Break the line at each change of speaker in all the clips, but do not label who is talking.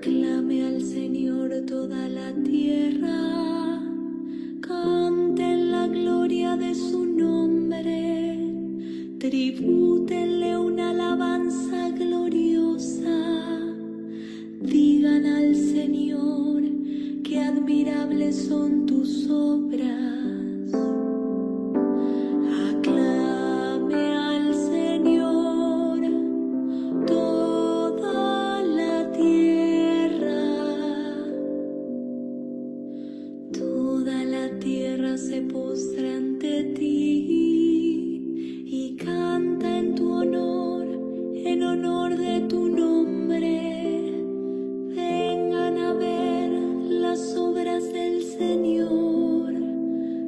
Aclame al Señor toda la tierra, canten la gloria de su nombre, tribútenle una alabanza gloriosa, digan al Señor qué admirables son tus obras. Aclame al Señor toda la tierra. Toda la tierra se postra ante ti y canta en tu honor, en honor de tu nombre. Vengan a ver las obras del Señor,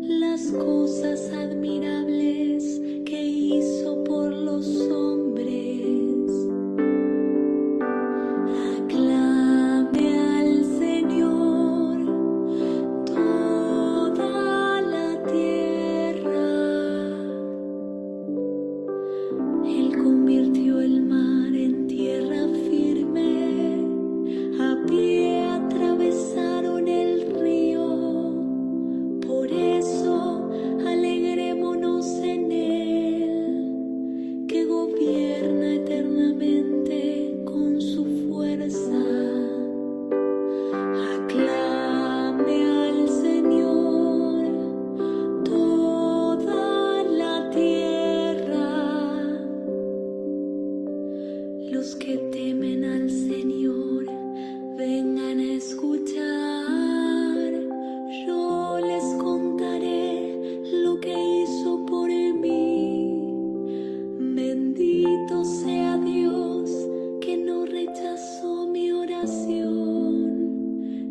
las cosas admirables que hizo por los hombres. Aclame al Señor toda la tierra. Él convirtió el mar en tierra firme, a pie atravesaron el río. Por eso alegrémonos en Él, que gobierna eternamente con su fuerza. Aclame al Señor toda la tierra. Los que temen al Señor, vengan a escuchar. Yo les contaré lo que hizo por mí. Bendito sea Dios, que no rechazó mi oración,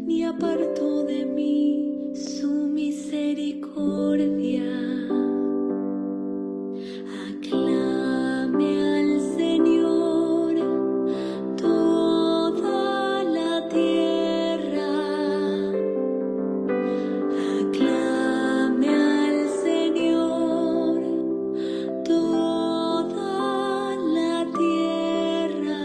ni apartó de mí su misericordia. Aclame al Señor toda la tierra. Aclame al Señor toda la tierra.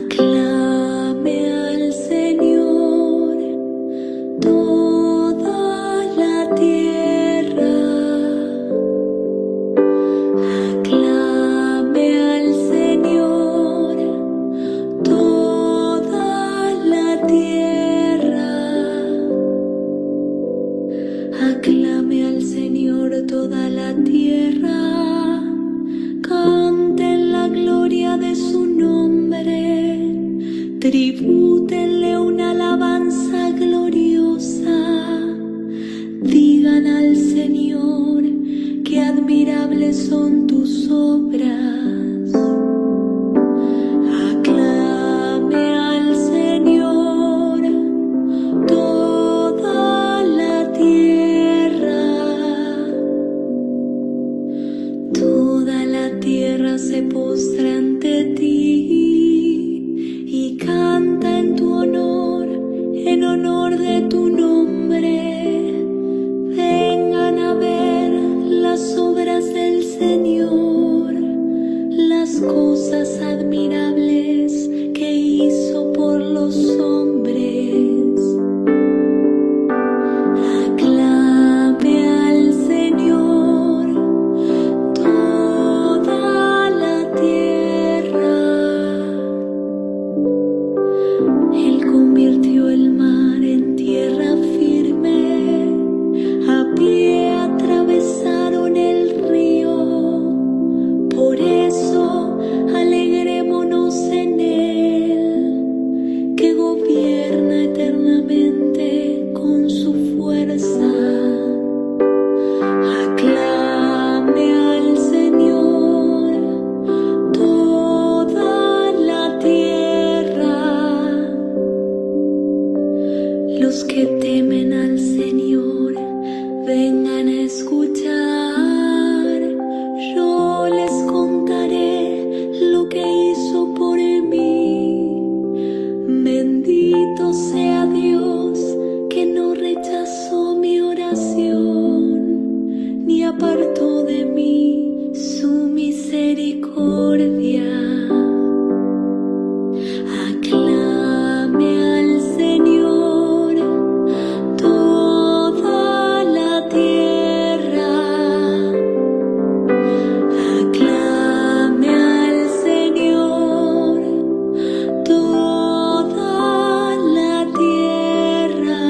Aclame al Señor toda la tierra. Aclame al Señor toda la tierra. Aclame al Señor toda la tierra. Canten la gloria de su nombre. Tribútenle una alabanza gloriosa. Digan al Señor que admirables son tus obras. Aclame al Señor toda la tierra. Toda la tierra se postra ante ti y canta en honor de tu nombre. Vengan a ver las obras del Señor, las cosas admirables que hizo por los hombres. Aclame al Señor toda la tierra. Él convirtió el mar en tierra firme, a pie atravesaron el río. Por eso alegrémonos en Él, que gobierna eternamente con su fuerza. Aclame al Señor toda la tierra. Los que temen al Señor, vengan a escuchar. Yo les contaré lo que hizo por mí. Bendito sea Dios que no rechazó mi oración, ni apartó de mí su misericordia. Aclame al Señor toda la tierra. Aclame al Señor toda la tierra.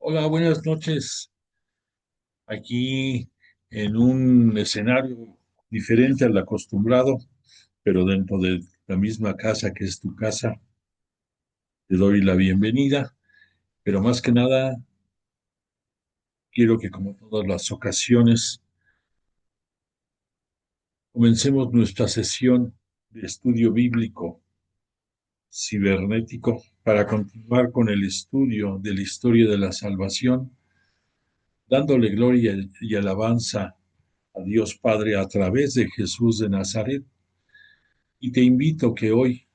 Hola, buenas noches. Aquí en un escenario diferente al acostumbrado, pero dentro de la misma casa que es tu casa, te doy la bienvenida. Pero más que nada, quiero que como todas las ocasiones, comencemos nuestra sesión de estudio bíblico cibernético para continuar con el estudio de la historia de la salvación, dándole gloria y alabanza a Dios Padre a través de Jesús de Nazaret. Y te invito que hoy,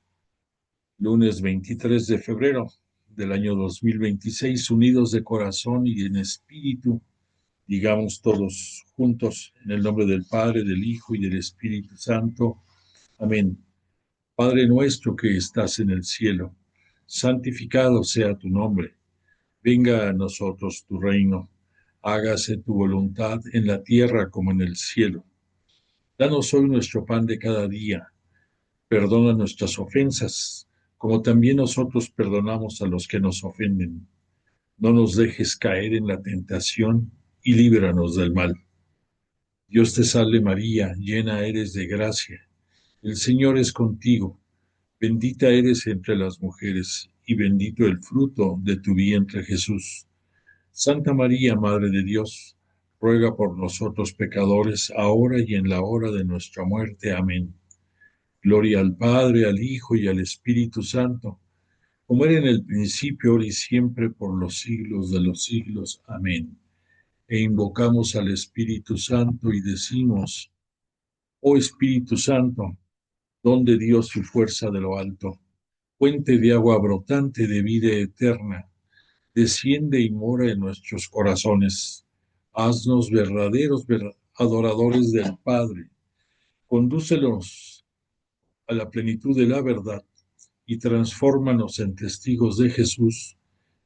lunes 23 de febrero del año 2026, unidos de corazón y en espíritu, digamos todos juntos, en el nombre del Padre, del Hijo y del Espíritu Santo. Amén. Padre nuestro que estás en el cielo, santificado sea tu nombre. Venga a nosotros tu reino. Hágase tu voluntad en la tierra como en el cielo. Danos hoy nuestro pan de cada día. Perdona nuestras ofensas, como también nosotros perdonamos a los que nos ofenden. No nos dejes caer en la tentación y líbranos del mal. Dios te salve María, llena eres de gracia. El Señor es contigo. Bendita eres entre las mujeres, y bendito el fruto de tu vientre Jesús. Santa María, Madre de Dios, ruega por nosotros pecadores, ahora y en la hora de nuestra muerte. Amén. Gloria al Padre, al Hijo y al Espíritu Santo, como era en el principio, ahora y siempre, por los siglos de los siglos. Amén. E invocamos al Espíritu Santo y decimos: oh Espíritu Santo, don de Dios y fuerza de lo alto, fuente de agua brotante de vida eterna, desciende y mora en nuestros corazones. Haznos verdaderos adoradores del Padre. Condúcelos a la plenitud de la verdad y transfórmanos en testigos de Jesús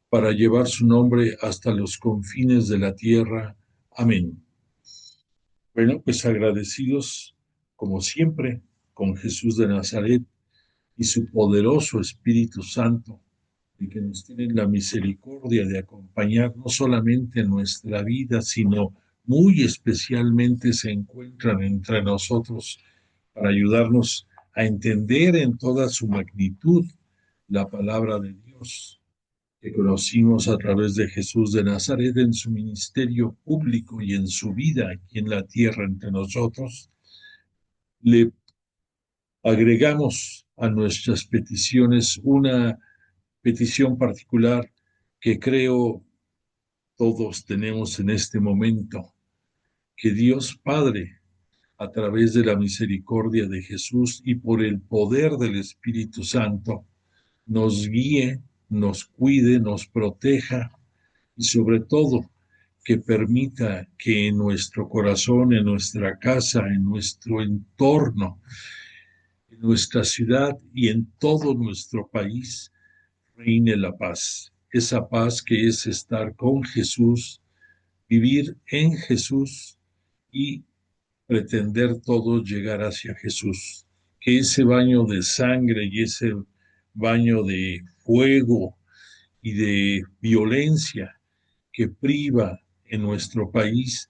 para llevar su nombre hasta los confines de la tierra. Amén. Bueno, pues agradecidos, como siempre, con Jesús de Nazaret y su poderoso Espíritu Santo, y que nos tienen la misericordia de acompañar no solamente en nuestra vida, sino muy especialmente se encuentran entre nosotros para ayudarnos a entender en toda su magnitud la palabra de Dios que conocimos a través de Jesús de Nazaret en su ministerio público y en su vida aquí en la tierra entre nosotros. Le agregamos a nuestras peticiones una petición particular que creo todos tenemos en este momento: que Dios Padre, a través de la misericordia de Jesús y por el poder del Espíritu Santo, nos guíe, nos cuide, nos proteja y sobre todo que permita que en nuestro corazón, en nuestra casa, en nuestro entorno, en nuestra ciudad y en todo nuestro país reine la paz. Esa paz que es estar con Jesús, vivir en Jesús y pretender todos llegar hacia Jesús. Que ese baño de sangre y ese baño de fuego y de violencia que priva en nuestro país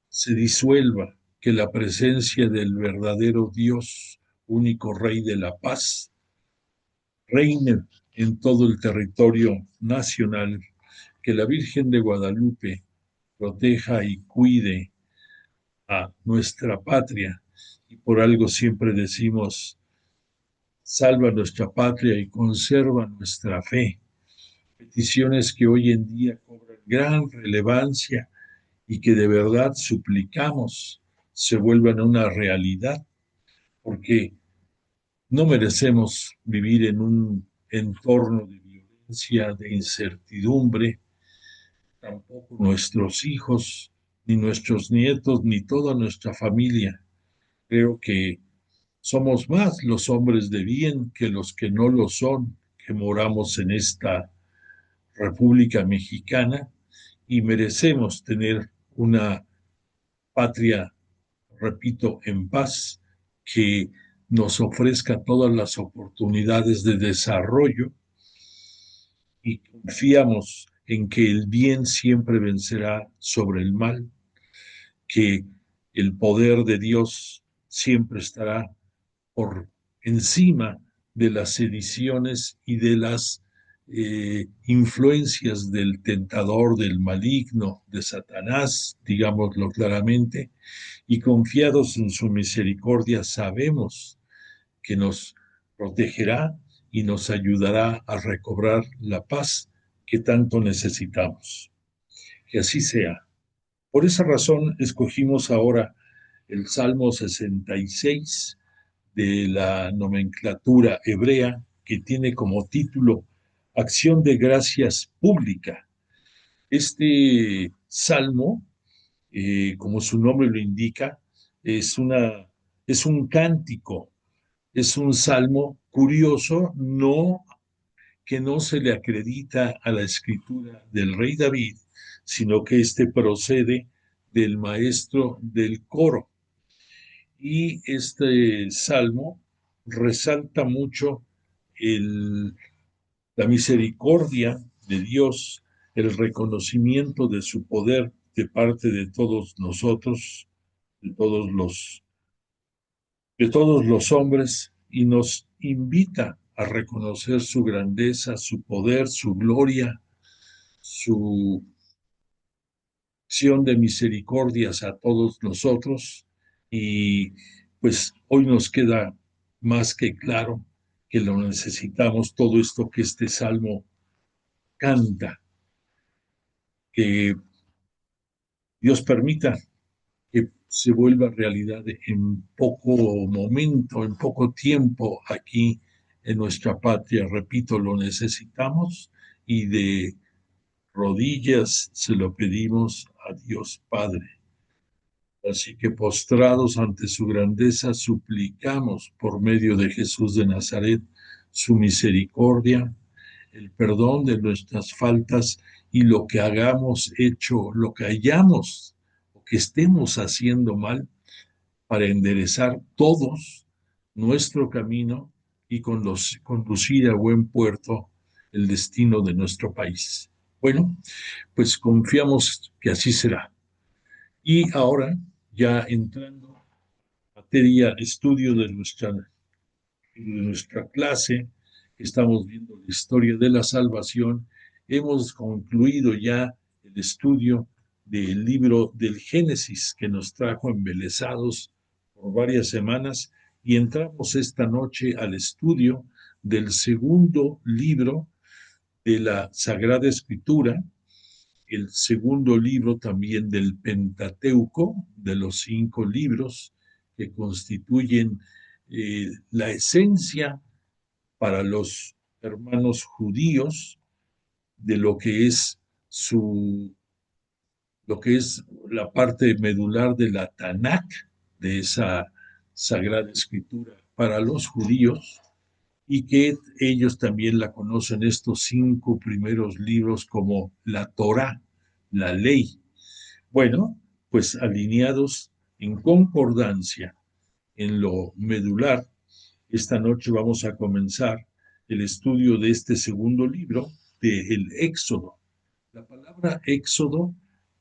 se disuelva, que la presencia del verdadero Dios, único Rey de la paz, reine en todo el territorio nacional, que la Virgen de Guadalupe proteja y cuide a nuestra patria. Y por algo siempre decimos: salva nuestra patria y conserva nuestra fe. Peticiones que hoy en día cobran gran relevancia y que de verdad suplicamos se vuelvan una realidad, porque no merecemos vivir en un entorno de violencia, de incertidumbre, tampoco nuestros hijos, ni nuestros nietos, ni toda nuestra familia. Creo que somos más los hombres de bien que los que no lo son, que moramos en esta República Mexicana y merecemos tener una patria, repito, en paz, que nos ofrezca todas las oportunidades de desarrollo y confiamos en que el bien siempre vencerá sobre el mal, que el poder de Dios siempre estará por encima de las sediciones y de las influencias del tentador, del maligno, de Satanás, digámoslo claramente, y confiados en su misericordia sabemos que nos protegerá y nos ayudará a recobrar la paz que tanto necesitamos. Que así sea. Por esa razón escogimos ahora el Salmo 66 de la nomenclatura hebrea, que tiene como título Acción de Gracias Pública. Este salmo, como su nombre lo indica, es, es un cántico, es un salmo curioso, no que no se le acredita a la escritura del rey David, sino que este procede del maestro del coro. Y este salmo resalta mucho el, la misericordia de Dios, el reconocimiento de su poder de parte de todos nosotros, de todos los hombres, y nos invita a reconocer su grandeza, su poder, su gloria, su acción de misericordias a todos nosotros. Y pues hoy nos queda más que claro que lo necesitamos, todo esto que este salmo canta, que Dios permita que se vuelva realidad en poco momento, en poco tiempo aquí en nuestra patria. Repito, lo necesitamos y de rodillas se lo pedimos a Dios Padre. Así que postrados ante su grandeza, suplicamos por medio de Jesús de Nazaret su misericordia, el perdón de nuestras faltas y lo que hagamos hecho, lo que hayamos o que estemos haciendo mal, para enderezar todos nuestro camino y conducir a buen puerto el destino de nuestro país. Bueno, pues confiamos que así será. Y ahora, ya entrando en materia, estudio de nuestra clase, estamos viendo la historia de la salvación, hemos concluido ya el estudio del libro del Génesis que nos trajo embelesados por varias semanas y entramos esta noche al estudio del segundo libro de la Sagrada Escritura, el segundo libro también del Pentateuco, de los 5 libros que constituyen la esencia para los hermanos judíos de lo que es la parte medular de la Tanakh, de esa sagrada escritura para los judíos, y que ellos también la conocen, estos 5 primeros libros, como la Torá, la ley. Bueno, pues alineados en concordancia en lo medular, esta noche vamos a comenzar el estudio de este segundo libro, del Éxodo. La palabra Éxodo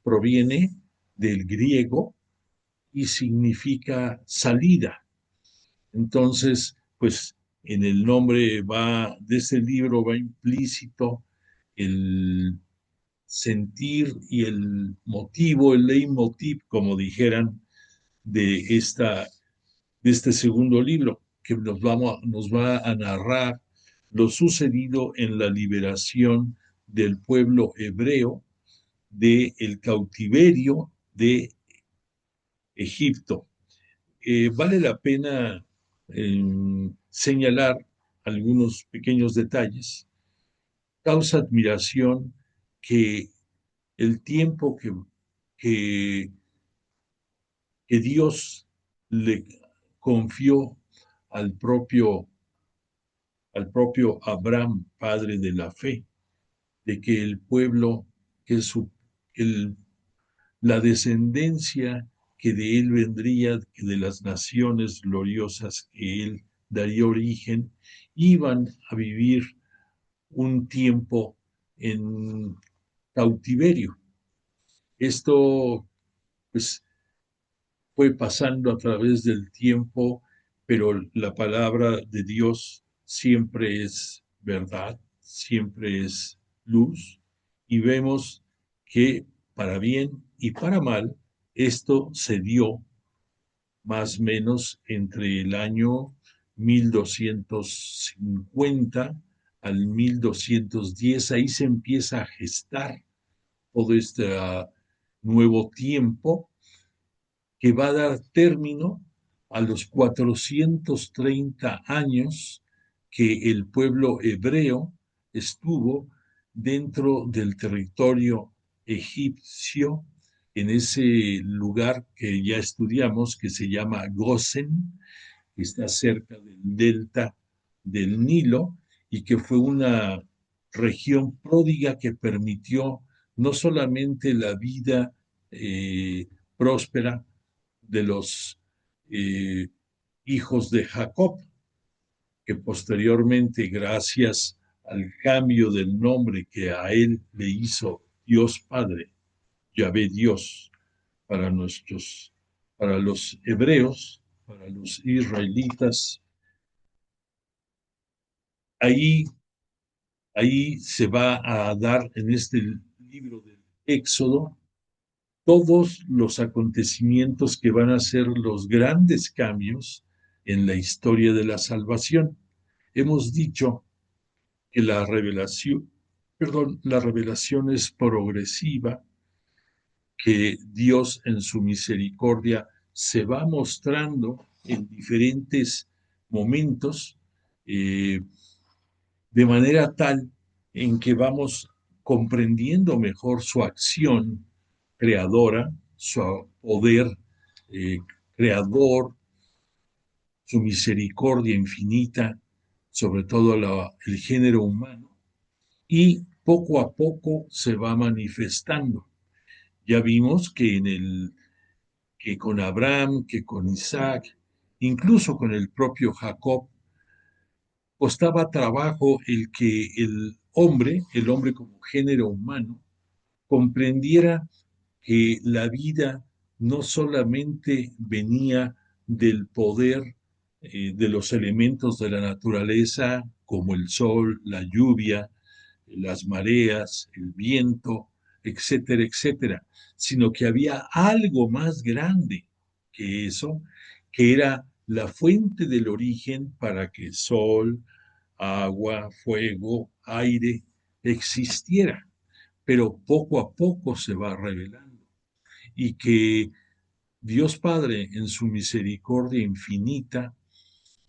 proviene del griego y significa salida. Entonces, pues en el nombre de este libro va implícito el sentir y el motivo, el leitmotiv, como dijeran, de, esta, de este segundo libro, que nos va a narrar lo sucedido en la liberación del pueblo hebreo del cautiverio de Egipto. Vale la pena señalar algunos pequeños detalles. Causa admiración que el tiempo que, que Dios le confió al propio, al propio Abraham, padre de la fe, de que el pueblo, que el, la descendencia que de él vendría, que de las naciones gloriosas que él daría origen, iban a vivir un tiempo en cautiverio. Esto, pues, fue pasando a través del tiempo, pero la palabra de Dios siempre es verdad, siempre es luz, y vemos que para bien y para mal, esto se dio más o menos entre el año 1250 al 1210. Ahí se empieza a gestar todo este nuevo tiempo que va a dar término a los 430 años que el pueblo hebreo estuvo dentro del territorio egipcio, en ese lugar que ya estudiamos, que se llama Gosen, que está cerca del delta del Nilo, y que fue una región pródiga que permitió no solamente la vida próspera de los eh, hijos de Jacob, que posteriormente, gracias al cambio del nombre que a él le hizo Dios Padre, Yahvé Dios para los hebreos, para los israelitas. Ahí, ahí se va a dar en este libro del Éxodo todos los acontecimientos que van a ser los grandes cambios en la historia de la salvación. Hemos dicho que la revelación es progresiva, que Dios en su misericordia se va mostrando en diferentes momentos, eh, de manera tal en que vamos comprendiendo mejor su acción creadora, su poder eh, creador, su misericordia infinita, sobre todo el género humano, y poco a poco se va manifestando. Ya vimos que con Abraham, que con Isaac, incluso con el propio Jacob, costaba trabajo el que el hombre como género humano, comprendiera que la vida no solamente venía del poder de los elementos de la naturaleza, como el sol, la lluvia, las mareas, el viento, etcétera, etcétera, sino que había algo más grande que eso, que era la fuente del origen para que sol, agua, fuego, aire existiera, pero poco a poco se va revelando y que Dios Padre en su misericordia infinita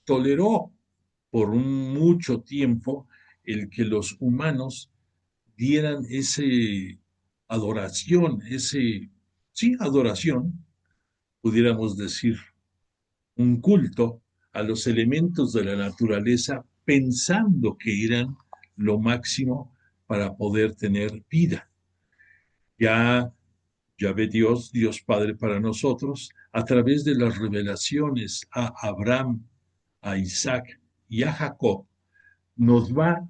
toleró por mucho tiempo el que los humanos dieran ese adoración, sí, adoración, pudiéramos decir, un culto a los elementos de la naturaleza pensando que eran lo máximo para poder tener vida. Ya, ya ve Dios, Dios Padre para nosotros, a través de las revelaciones a Abraham, a Isaac y a Jacob, nos va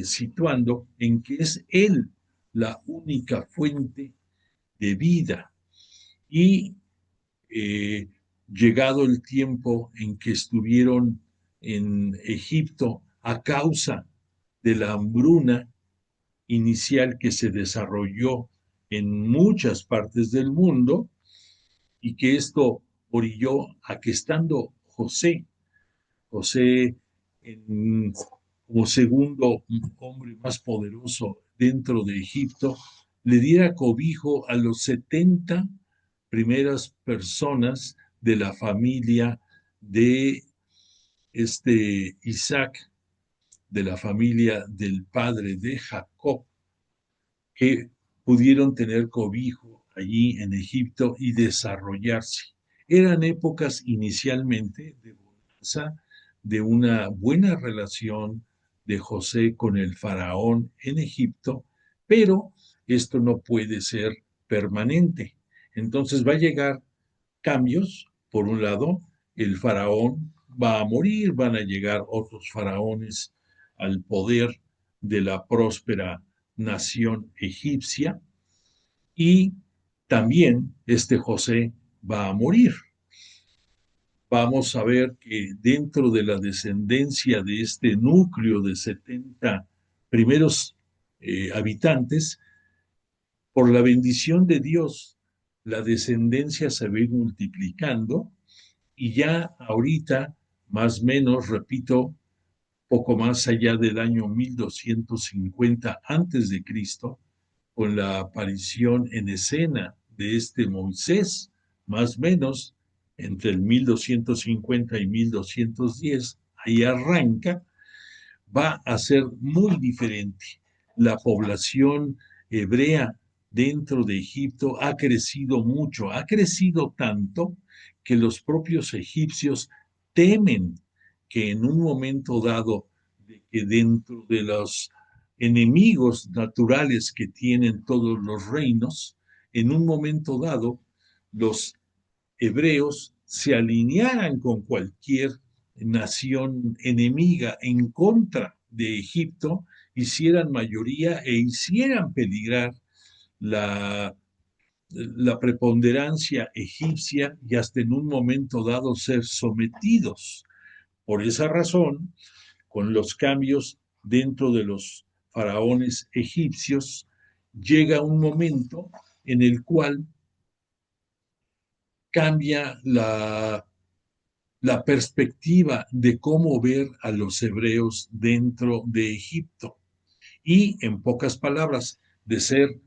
situando en que es Él la única fuente de vida. Y eh, llegado el tiempo en que estuvieron en Egipto a causa de la hambruna inicial que se desarrolló en muchas partes del mundo y que esto orilló a que estando José en, como segundo hombre más poderoso dentro de Egipto, le diera cobijo a los 70 primeras personas de la familia de Isaac, de la familia del padre de Jacob, que pudieron tener cobijo allí en Egipto y desarrollarse. Eran épocas inicialmente de bonanza, de una buena relación de José con el faraón en Egipto, pero esto no puede ser permanente. Entonces va a llegar cambios. Por un lado, el faraón va a morir, van a llegar otros faraones al poder de la próspera nación egipcia y también este José va a morir. Vamos a ver que dentro de la descendencia de este núcleo de 70 primeros habitantes, por la bendición de Dios, la descendencia se ve multiplicando y ya ahorita, más o menos, repito, poco más allá del año 1250 antes de Cristo, con la aparición en escena de este Moisés, más o menos entre el 1250 y 1210, ahí arranca, va a ser muy diferente. La población hebrea dentro de Egipto ha crecido mucho, ha crecido tanto que los propios egipcios temen que en un momento dado, de que dentro de los enemigos naturales que tienen todos los reinos, en un momento dado, los hebreos se alinearan con cualquier nación enemiga en contra de Egipto, hicieran mayoría e hicieran peligrar la la preponderancia egipcia y hasta en un momento dado ser sometidos. Por esa razón, con los cambios dentro de los faraones egipcios, llega un momento en el cual cambia la perspectiva de cómo ver a los hebreos dentro de Egipto. Y, en pocas palabras, de ser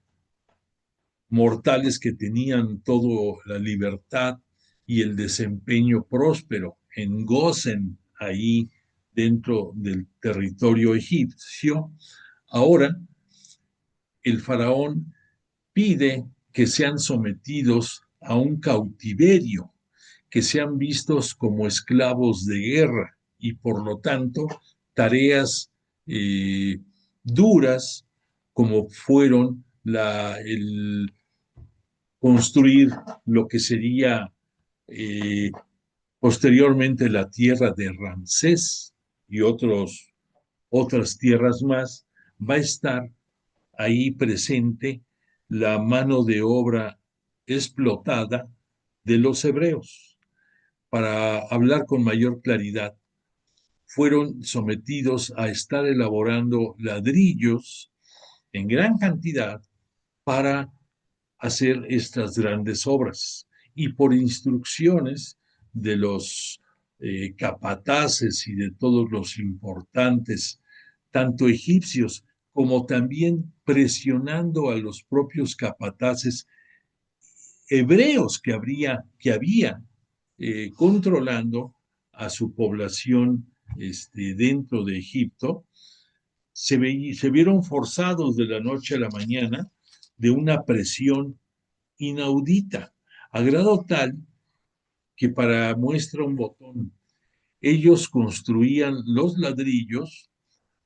mortales que tenían toda la libertad y el desempeño próspero en Gosen, ahí dentro del territorio egipcio, ahora el faraón pide que sean sometidos a un cautiverio, que sean vistos como esclavos de guerra y por lo tanto tareas duras como fueron el construir lo que sería eh, posteriormente la tierra de Ramsés y otras tierras más, va a estar ahí presente la mano de obra explotada de los hebreos. Para hablar con mayor claridad, fueron sometidos a estar elaborando ladrillos en gran cantidad para hacer estas grandes obras. Y por instrucciones de los capataces y de todos los importantes, tanto egipcios como también presionando a los propios capataces hebreos que había controlando a su población dentro de Egipto, se vieron forzados de la noche a la mañana de una presión inaudita, a grado tal que para muestra un botón, ellos construían los ladrillos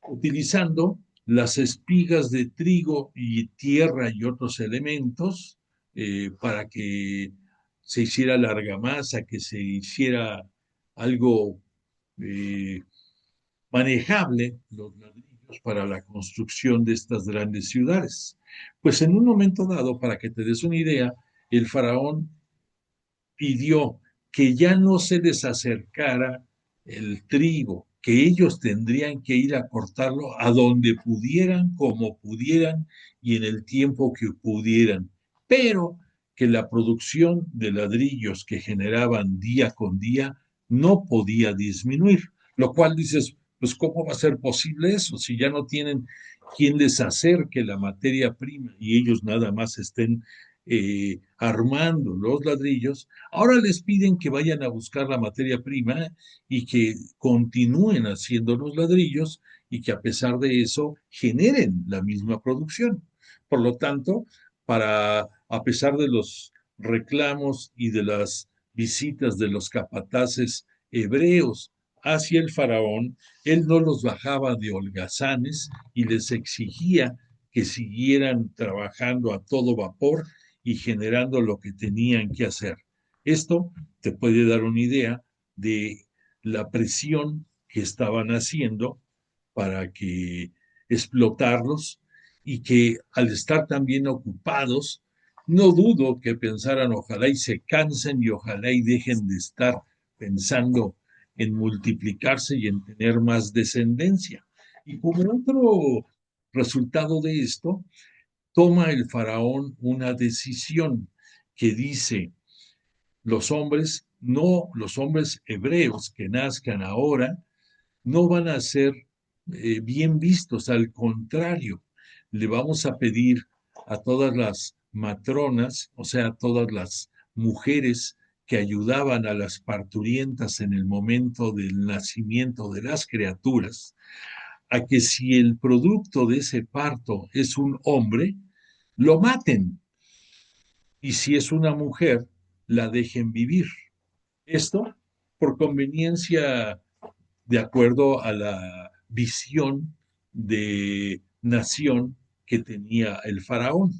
utilizando las espigas de trigo y tierra y otros elementos para que se hiciera la argamasa, que se hiciera algo eh, manejable, los ladrillos para la construcción de estas grandes ciudades. Pues en un momento dado, para que te des una idea, el faraón pidió que ya no se les acercara el trigo, que ellos tendrían que ir a cortarlo a donde pudieran, como pudieran y en el tiempo que pudieran, pero que la producción de ladrillos que generaban día con día no podía disminuir, lo cual dices, pues ¿cómo va a ser posible eso si ya no tienen quien les acerque la materia prima y ellos nada más estén armando los ladrillos? Ahora les piden que vayan a buscar la materia prima y que continúen haciendo los ladrillos y que a pesar de eso generen la misma producción. Por lo tanto, a pesar de los reclamos y de las visitas de los capataces hebreos hacia el faraón, él no los bajaba de holgazanes y les exigía que siguieran trabajando a todo vapor y generando lo que tenían que hacer. Esto te puede dar una idea de la presión que estaban haciendo para que explotarlos y que al estar también ocupados, no dudo que pensaran ojalá y se cansen y ojalá y dejen de estar pensando en multiplicarse y en tener más descendencia. Y como otro resultado de esto, toma el faraón una decisión que dice, los hombres hebreos que nazcan ahora, no van a ser bien vistos, al contrario, le vamos a pedir a todas las matronas, o sea, a todas las mujeres que ayudaban a las parturientas en el momento del nacimiento de las criaturas, a que si el producto de ese parto es un hombre, lo maten, y si es una mujer, la dejen vivir. Esto por conveniencia de acuerdo a la visión de nación que tenía el faraón.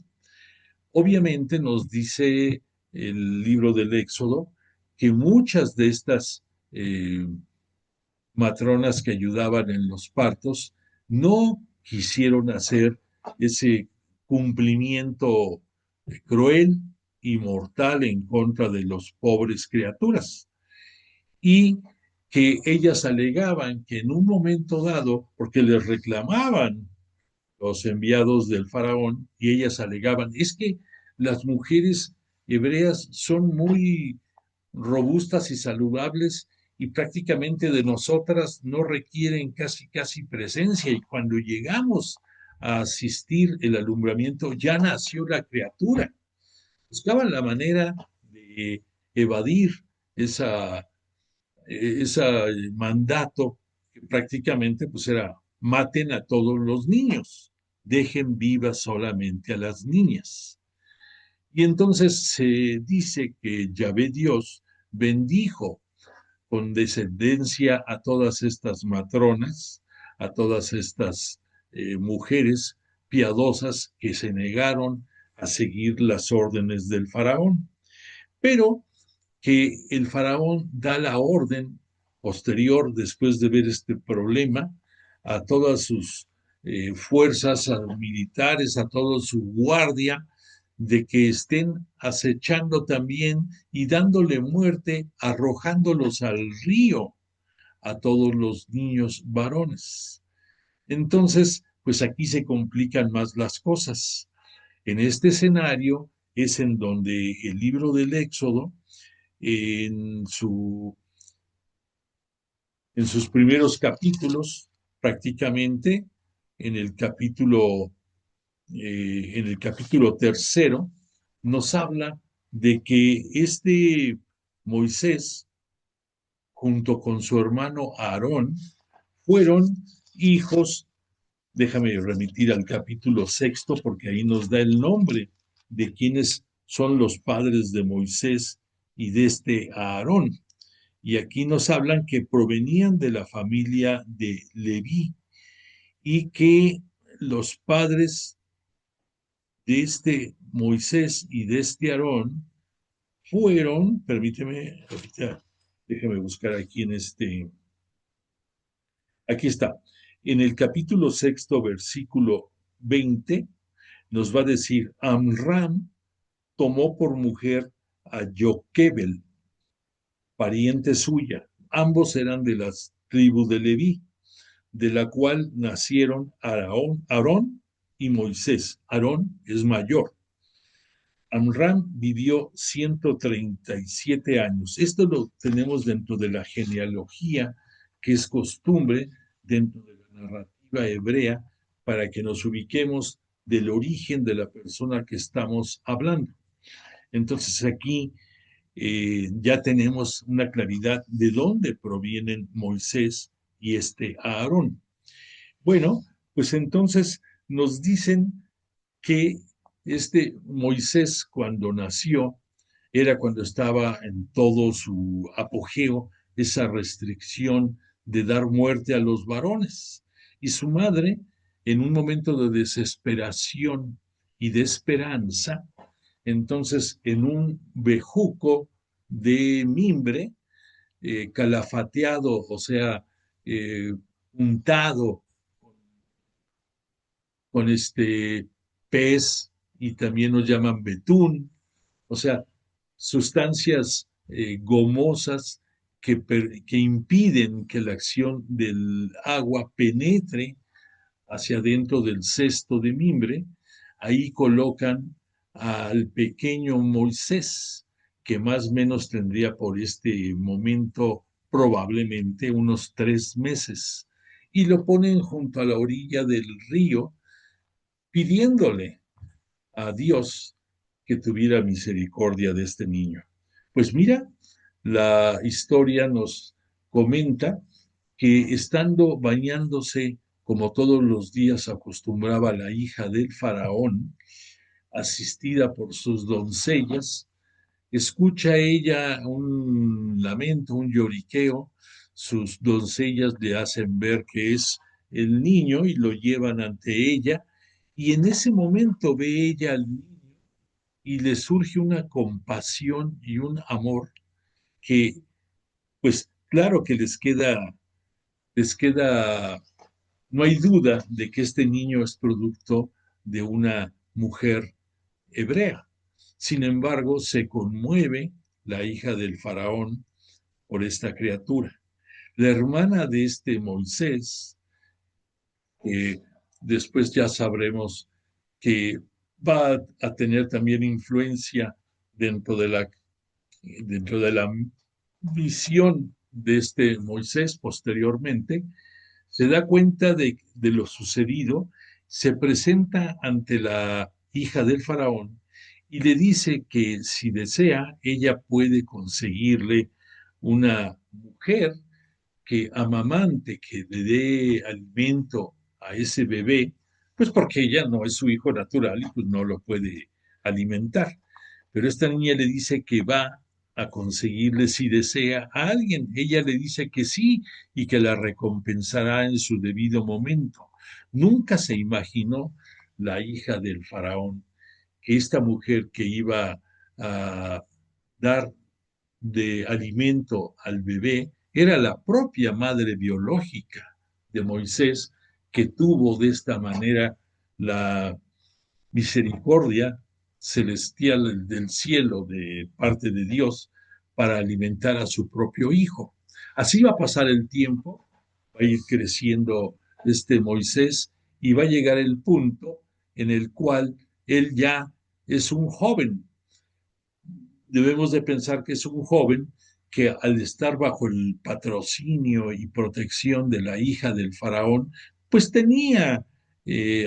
Obviamente nos dice el libro del Éxodo que muchas de estas matronas que ayudaban en los partos no quisieron hacer ese cumplimiento cruel y mortal en contra de los pobres criaturas. Y que ellas alegaban que en un momento dado, porque les reclamaban los enviados del faraón, y ellas alegaban, es que las mujeres hebreas son muy robustas y saludables y prácticamente de nosotras no requieren casi presencia, y cuando llegamos a asistir el alumbramiento ya nació la criatura. Buscaban la manera de evadir esa, ese mandato que prácticamente pues era maten a todos los niños, dejen vivas solamente a las niñas. Y entonces se dice que Yahvé Dios bendijo con descendencia a todas estas matronas, a todas estas mujeres piadosas que se negaron a seguir las órdenes del faraón, pero que el faraón da la orden posterior, después de ver este problema, a todas sus fuerzas militares, a toda su guardia, de que estén acechando también y dándole muerte, arrojándolos al río a todos los niños varones. Entonces, pues aquí se complican más las cosas. En este escenario es en donde el libro del Éxodo, en, su, en sus primeros capítulos, prácticamente en el capítulo tercero, nos habla de que este Moisés, junto con su hermano Aarón, fueron hijos, déjame remitir al capítulo sexto, porque ahí nos da el nombre de quienes son los padres de Moisés y de este Aarón. Y aquí nos hablan que provenían de la familia de Leví y que los padres de este Moisés y de este Aarón fueron, permíteme, ahorita, déjame buscar aquí aquí está, en el capítulo sexto, versículo 20, nos va a decir, Amram tomó por mujer a Joquebel, pariente suya. Ambos eran de las tribus de Leví, de la cual nacieron Aarón y Moisés. Aarón es mayor. Amram vivió 137 años. Esto lo tenemos dentro de la genealogía, que es costumbre dentro de la narrativa hebrea, para que nos ubiquemos del origen de la persona que estamos hablando. Entonces aquí ya tenemos una claridad de dónde provienen Moisés y este Aarón. Bueno, pues entonces nos dicen que este Moisés, cuando nació, era cuando estaba en todo su apogeo esa restricción de dar muerte a los varones. Y su madre, en un momento de desesperación y de esperanza, entonces en un bejuco de mimbre, calafateado, o sea, untado con este pez, y también nos llaman betún, o sea, sustancias gomosas que impiden que la acción del agua penetre hacia adentro del cesto de mimbre. Ahí colocan al pequeño Moisés, que más o menos tendría por este momento probablemente unos 3 meses, y lo ponen junto a la orilla del río, pidiéndole a Dios que tuviera misericordia de este niño. Pues mira, la historia nos comenta que estando bañándose como todos los días acostumbraba la hija del faraón, asistida por sus doncellas, escucha ella un lamento, un lloriqueo, sus doncellas le hacen ver que es el niño y lo llevan ante ella, y en ese momento ve ella al niño y le surge una compasión y un amor que, pues claro que les queda, no hay duda de que este niño es producto de una mujer hebrea. Sin embargo, se conmueve la hija del faraón por esta criatura. La hermana de este Moisés, que después ya sabremos que va a tener también influencia dentro de la visión de este Moisés posteriormente, se da cuenta de lo sucedido, se presenta ante la hija del faraón y le dice que si desea, ella puede conseguirle una mujer que amamante, que le dé alimento a ese bebé, pues porque ella no es su hijo natural y pues no lo puede alimentar. Pero esta niña le dice que va a conseguirle si desea a alguien. Ella le dice que sí y que la recompensará en su debido momento. Nunca se imaginó la hija del faraón que esta mujer que iba a dar de alimento al bebé era la propia madre biológica de Moisés, que tuvo de esta manera la misericordia celestial del cielo de parte de Dios para alimentar a su propio hijo. Así va a pasar el tiempo, va a ir creciendo este Moisés y va a llegar el punto en el cual él ya es un joven. Debemos de pensar que es un joven que al estar bajo el patrocinio y protección de la hija del faraón, pues tenía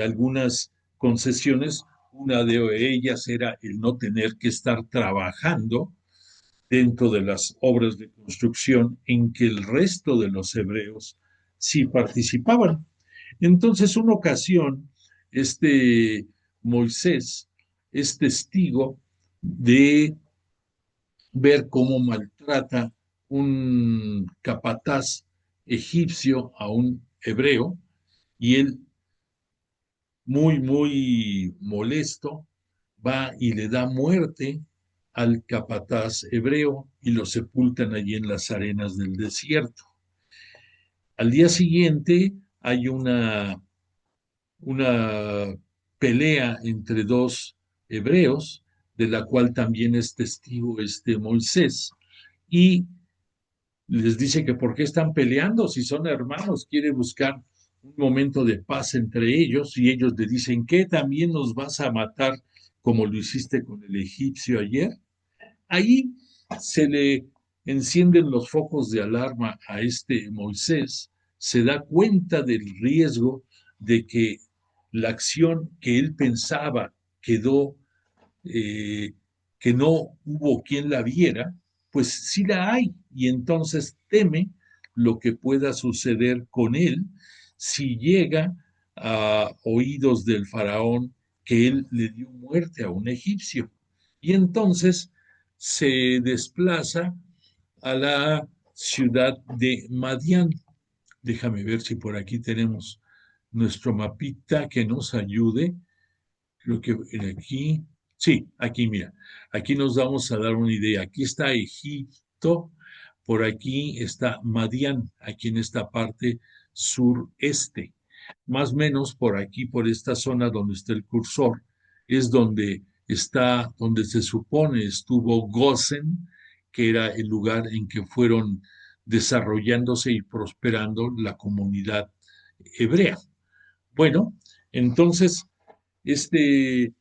algunas concesiones. Una de ellas era el no tener que estar trabajando dentro de las obras de construcción en que el resto de los hebreos sí participaban. Entonces, una ocasión, este Moisés es testigo de ver cómo maltrata un capataz egipcio a un hebreo y él, muy molesto, va y le da muerte al capataz hebreo y lo sepultan allí en las arenas del desierto. Al día siguiente hay una pelea entre dos hebreos, de la cual también es testigo este Moisés, y les dice que por qué están peleando si son hermanos, quiere buscar un momento de paz entre ellos y ellos le dicen que también nos vas a matar como lo hiciste con el egipcio ayer. Ahí se le encienden los focos de alarma a este Moisés, se da cuenta del riesgo de que la acción que él pensaba quedó eh, que no hubo quien la viera, pues sí la hay y entonces teme lo que pueda suceder con él si llega a oídos del faraón que él le dio muerte a un egipcio. Y entonces se desplaza a la ciudad de Madián. Déjame ver si por aquí tenemos nuestro mapita que nos ayude. Creo que aquí, sí, aquí mira, aquí nos vamos a dar una idea. Aquí está Egipto, por aquí está Madián, aquí en esta parte sureste. Más o menos por aquí, por esta zona donde está el cursor, es donde está, donde se supone estuvo Gosen, que era el lugar en que fueron desarrollándose y prosperando la comunidad hebrea. Bueno, entonces este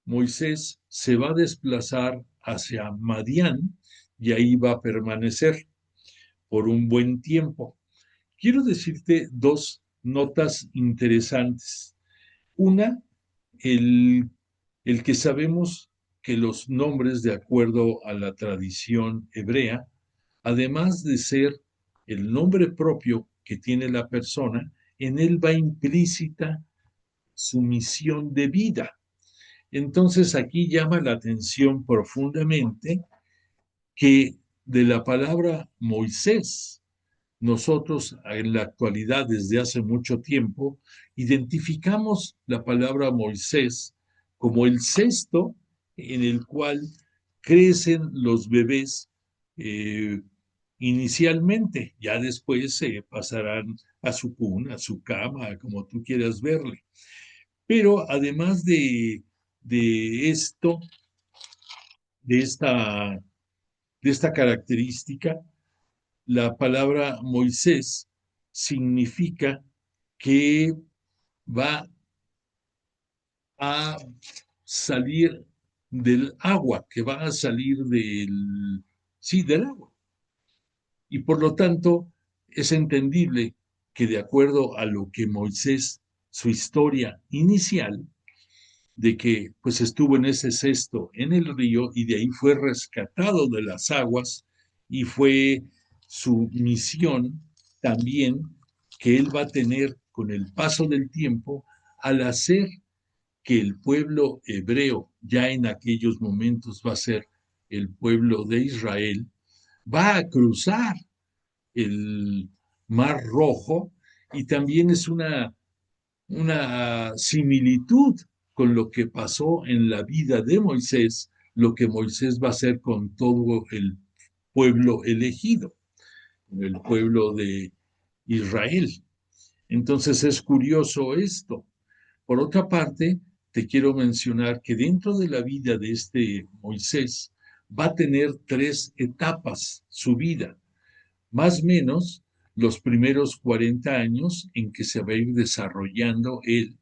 Moisés se va a desplazar hacia Madián y ahí va a permanecer por un buen tiempo. Quiero decirte dos notas interesantes. Una, el, el que sabemos que los nombres, de acuerdo a la tradición hebrea, además de ser el nombre propio que tiene la persona, en él va implícita su misión de vida. Entonces aquí llama la atención profundamente que de la palabra Moisés, nosotros en la actualidad, desde hace mucho tiempo, identificamos la palabra Moisés como el cesto en el cual crecen los bebés inicialmente, ya después se pasarán a su cuna, a su cama, como tú quieras verle. Pero además de esto, de esta característica, la palabra Moisés significa que va a salir del agua, que va a salir sí, del agua. Y por lo tanto, es entendible que de acuerdo a lo que Moisés, su historia inicial, de que pues estuvo en ese cesto en el río y de ahí fue rescatado de las aguas y fue su misión también que él va a tener con el paso del tiempo al hacer que el pueblo hebreo ya en aquellos momentos va a ser el pueblo de Israel, va a cruzar el Mar Rojo y también es una similitud con lo que pasó en la vida de Moisés, lo que Moisés va a hacer con todo el pueblo elegido, el pueblo de Israel. Entonces es curioso esto. Por otra parte, te quiero mencionar que dentro de la vida de este Moisés va a tener tres etapas su vida, más o menos los primeros 40 años en que se va a ir desarrollando él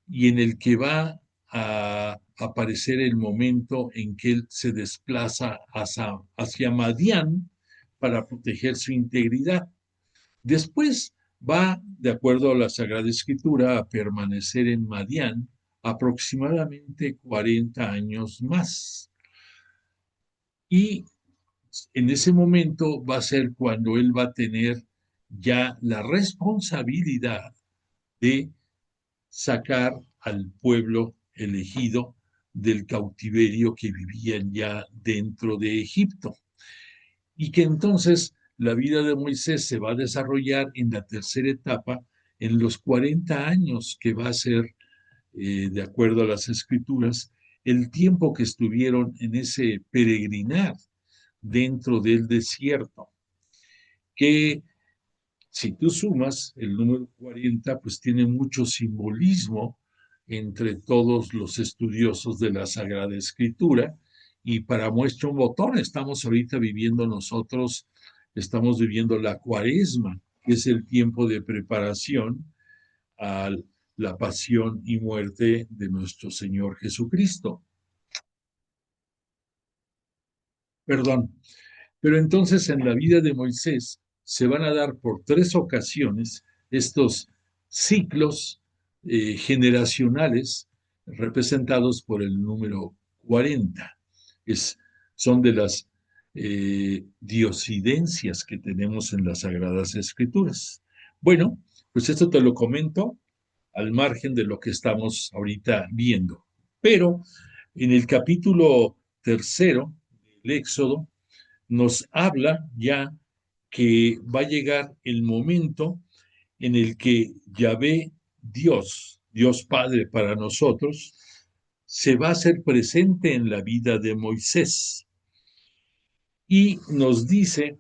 y en el que va a aparecer el momento en que él se desplaza hacia Madián para proteger su integridad. Después va, de acuerdo a la Sagrada Escritura, a permanecer en Madián aproximadamente 40 años más. Y en ese momento va a ser cuando él va a tener ya la responsabilidad de sacar al pueblo elegido del cautiverio que vivían ya dentro de Egipto. Y que entonces la vida de Moisés se va a desarrollar en la tercera etapa, en los 40 años que va a ser, de acuerdo a las escrituras, el tiempo que estuvieron en ese peregrinar dentro del desierto, que si tú sumas el número 40, pues tiene mucho simbolismo entre todos los estudiosos de la Sagrada Escritura. Y para muestra un botón, estamos ahorita viviendo nosotros, estamos viviendo la Cuaresma, que es el tiempo de preparación a la pasión y muerte de nuestro Señor Jesucristo. Perdón. Pero entonces en la vida de Moisés se van a dar por tres ocasiones estos ciclos generacionales representados por el número 40. Es, son de las diosidencias que tenemos en las Sagradas Escrituras. Bueno, pues esto te lo comento al margen de lo que estamos ahorita viendo. Pero en el capítulo tercero del Éxodo, nos habla ya que va a llegar el momento en el que Yahvé, Dios Padre para nosotros, se va a hacer presente en la vida de Moisés y nos dice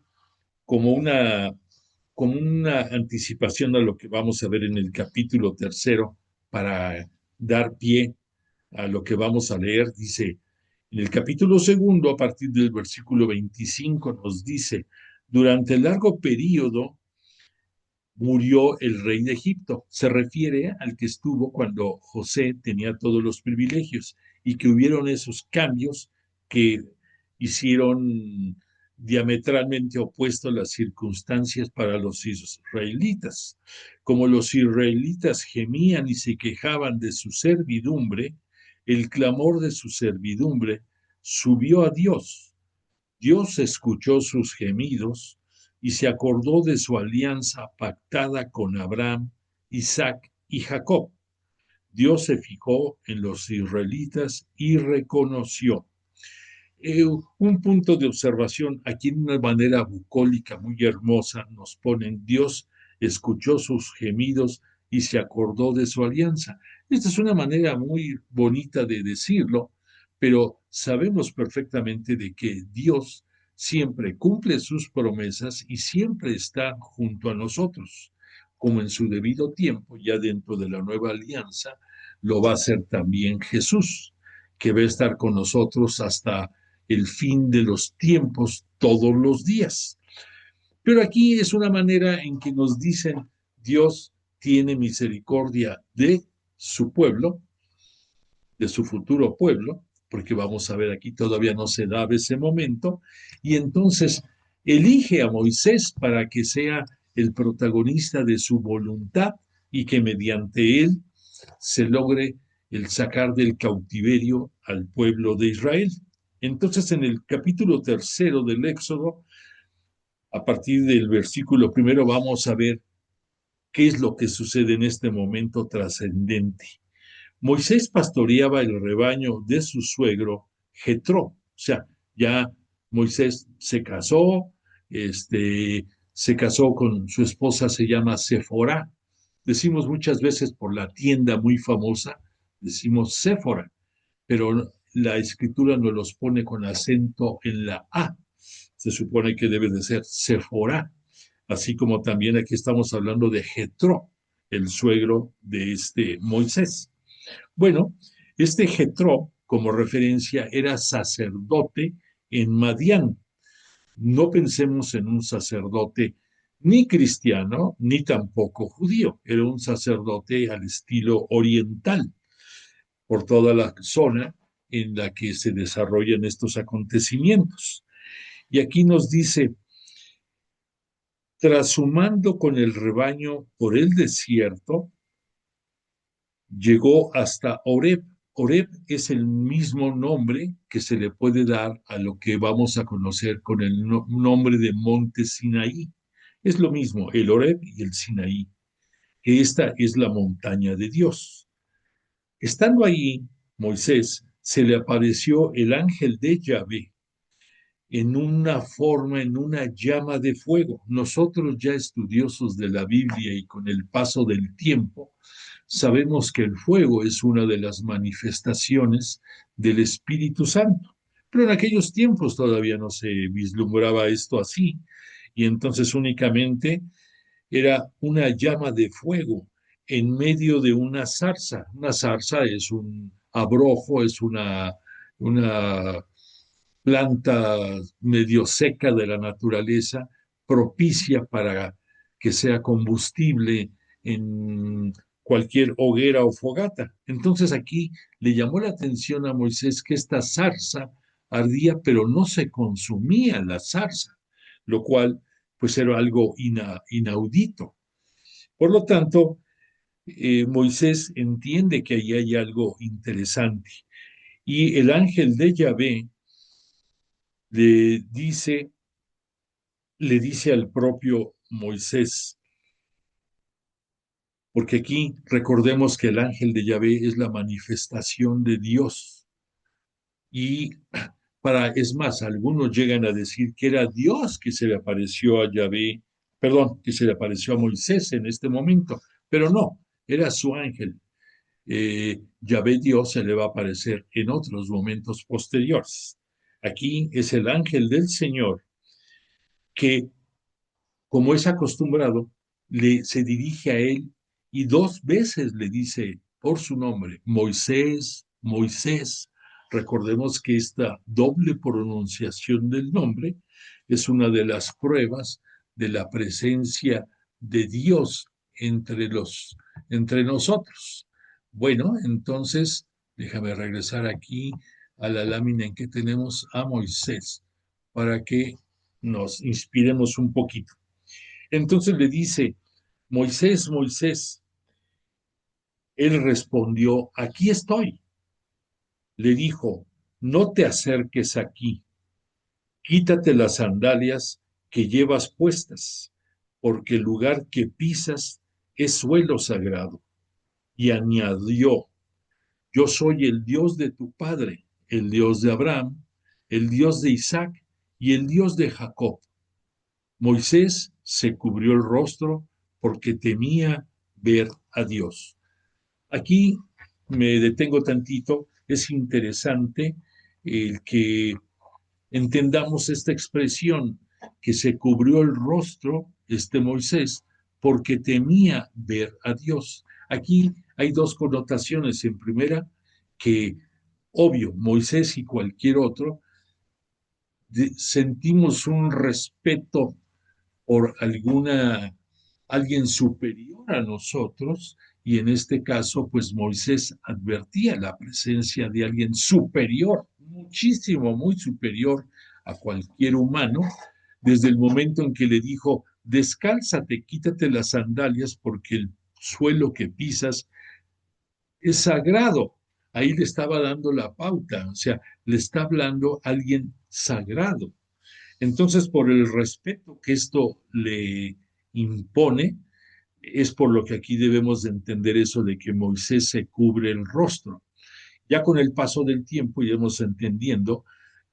como una anticipación a lo que vamos a ver en el capítulo tercero para dar pie a lo que vamos a leer, dice, en el capítulo segundo, a partir del versículo 25, nos dice, durante el largo periodo murió el rey de Egipto. Se refiere al que estuvo cuando José tenía todos los privilegios y que hubieron esos cambios que hicieron diametralmente opuestos las circunstancias para los israelitas. Como los israelitas gemían y se quejaban de su servidumbre, el clamor de su servidumbre subió a Dios. Dios escuchó sus gemidos y se acordó de su alianza pactada con Abraham, Isaac y Jacob. Dios se fijó en los israelitas y reconoció. Un punto de observación, aquí de una manera bucólica muy hermosa, nos ponen, Dios escuchó sus gemidos y se acordó de su alianza. Esta es una manera muy bonita de decirlo, pero sabemos perfectamente de que Dios siempre cumple sus promesas y siempre está junto a nosotros, como en su debido tiempo, ya dentro de la nueva alianza, lo va a hacer también Jesús, que va a estar con nosotros hasta el fin de los tiempos todos los días. Pero aquí es una manera en que nos dicen, Dios tiene misericordia de su pueblo, de su futuro pueblo, porque vamos a ver aquí todavía no se da ese momento, y entonces elige a Moisés para que sea el protagonista de su voluntad y que mediante él se logre el sacar del cautiverio al pueblo de Israel. Entonces, en el capítulo 3 del Éxodo, a partir del versículo 1, vamos a ver qué es lo que sucede en este momento trascendente. Moisés pastoreaba el rebaño de su suegro Jetro. O sea, ya Moisés se casó, se casó con su esposa, se llama Séfora. Decimos muchas veces por la tienda muy famosa, decimos Séfora, pero la escritura nos los pone con acento en la A. Se supone que debe de ser Séfora, así como también aquí estamos hablando de Jetro, el suegro de Moisés. Bueno, este Jetro, como referencia, era sacerdote en Madián. No pensemos en un sacerdote ni cristiano, ni tampoco judío. Era un sacerdote al estilo oriental, por toda la zona en la que se desarrollan estos acontecimientos. Y aquí nos dice, trashumando con el rebaño por el desierto, llegó hasta Horeb. Horeb es el mismo nombre que se le puede dar a lo que vamos a conocer con el nombre de Monte Sinaí. Es lo mismo, el Horeb y el Sinaí, que esta es la montaña de Dios. Estando ahí, Moisés se le apareció el ángel de Yahvé en una forma, en una llama de fuego. Nosotros ya estudiosos de la Biblia y con el paso del tiempo, sabemos que el fuego es una de las manifestaciones del Espíritu Santo. Pero en aquellos tiempos todavía no se vislumbraba esto así, y entonces únicamente era una llama de fuego en medio de una zarza. Una zarza es un abrojo, es una planta medio seca de la naturaleza, propicia para que sea combustible en cualquier hoguera o fogata. Entonces aquí le llamó la atención a Moisés que esta zarza ardía, pero no se consumía la zarza, lo cual pues era algo inaudito. Por lo tanto, Moisés entiende que ahí hay algo interesante. Y el ángel de Yahvé le dice, le dice al propio Moisés, porque aquí recordemos que el ángel de Yahvé es la manifestación de Dios. Y es más, algunos llegan a decir que era Dios que se le apareció a Yahvé, perdón, que se le apareció a Moisés en este momento, pero no, era su ángel. Yahvé Dios se le va a aparecer en otros momentos posteriores. Aquí es el ángel del Señor que, como es acostumbrado, se dirige a él y 2 veces le dice por su nombre, Moisés, Moisés. Recordemos que esta doble pronunciación del nombre es una de las pruebas de la presencia de Dios entre nosotros. Bueno, entonces, déjame regresar aquí a la lámina en que tenemos a Moisés para que nos inspiremos un poquito. Entonces le dice, Moisés, Moisés. Él respondió, aquí estoy. Le dijo, no te acerques aquí, quítate las sandalias que llevas puestas, porque el lugar que pisas es suelo sagrado. Y añadió, yo soy el Dios de tu padre, el Dios de Abraham, el Dios de Isaac y el Dios de Jacob. Moisés se cubrió el rostro porque temía ver a Dios. Aquí me detengo tantito. Es interesante el que entendamos esta expresión, que se cubrió el rostro, Moisés, porque temía ver a Dios. Aquí hay dos connotaciones. En primera, que obvio, Moisés y cualquier otro sentimos un respeto por alguien superior a nosotros, y en este caso, pues Moisés advertía la presencia de alguien superior, muchísimo, muy superior a cualquier humano, desde el momento en que le dijo, descálzate, quítate las sandalias porque el suelo que pisas es sagrado. Ahí le estaba dando la pauta, o sea, le está hablando a alguien sagrado. Entonces, por el respeto que esto le impone, es por lo que aquí debemos de entender eso de que Moisés se cubre el rostro. Ya con el paso del tiempo iremos entendiendo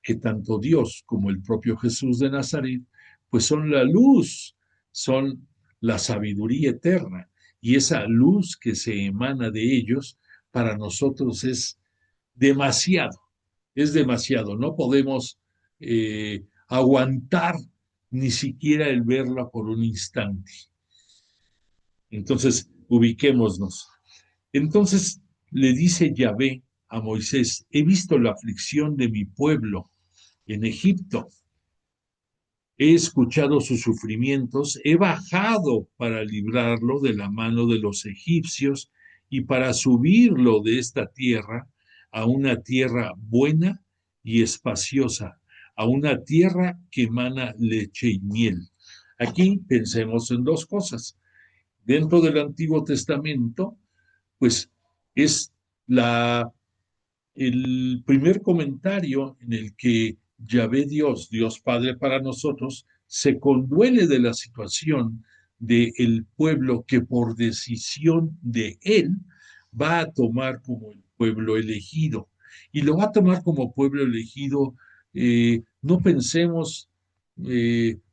que tanto Dios como el propio Jesús de Nazaret, pues son la luz, son la sabiduría eterna, y esa luz que se emana de ellos para nosotros es demasiado, no podemos aguantar ni siquiera el verla por un instante. Entonces, ubiquémonos. Entonces le dice Yahvé a Moisés, he visto la aflicción de mi pueblo en Egipto, he escuchado sus sufrimientos, he bajado para librarlo de la mano de los egipcios y para subirlo de esta tierra a una tierra buena y espaciosa, a una tierra que emana leche y miel. Aquí pensemos en dos cosas. Dentro del Antiguo Testamento, pues es el primer comentario en el que Yahvé Dios, Dios Padre para nosotros, se conduele de la situación del pueblo que por decisión de él va a tomar como el pueblo elegido. Y lo va a tomar como pueblo elegido, no pensemos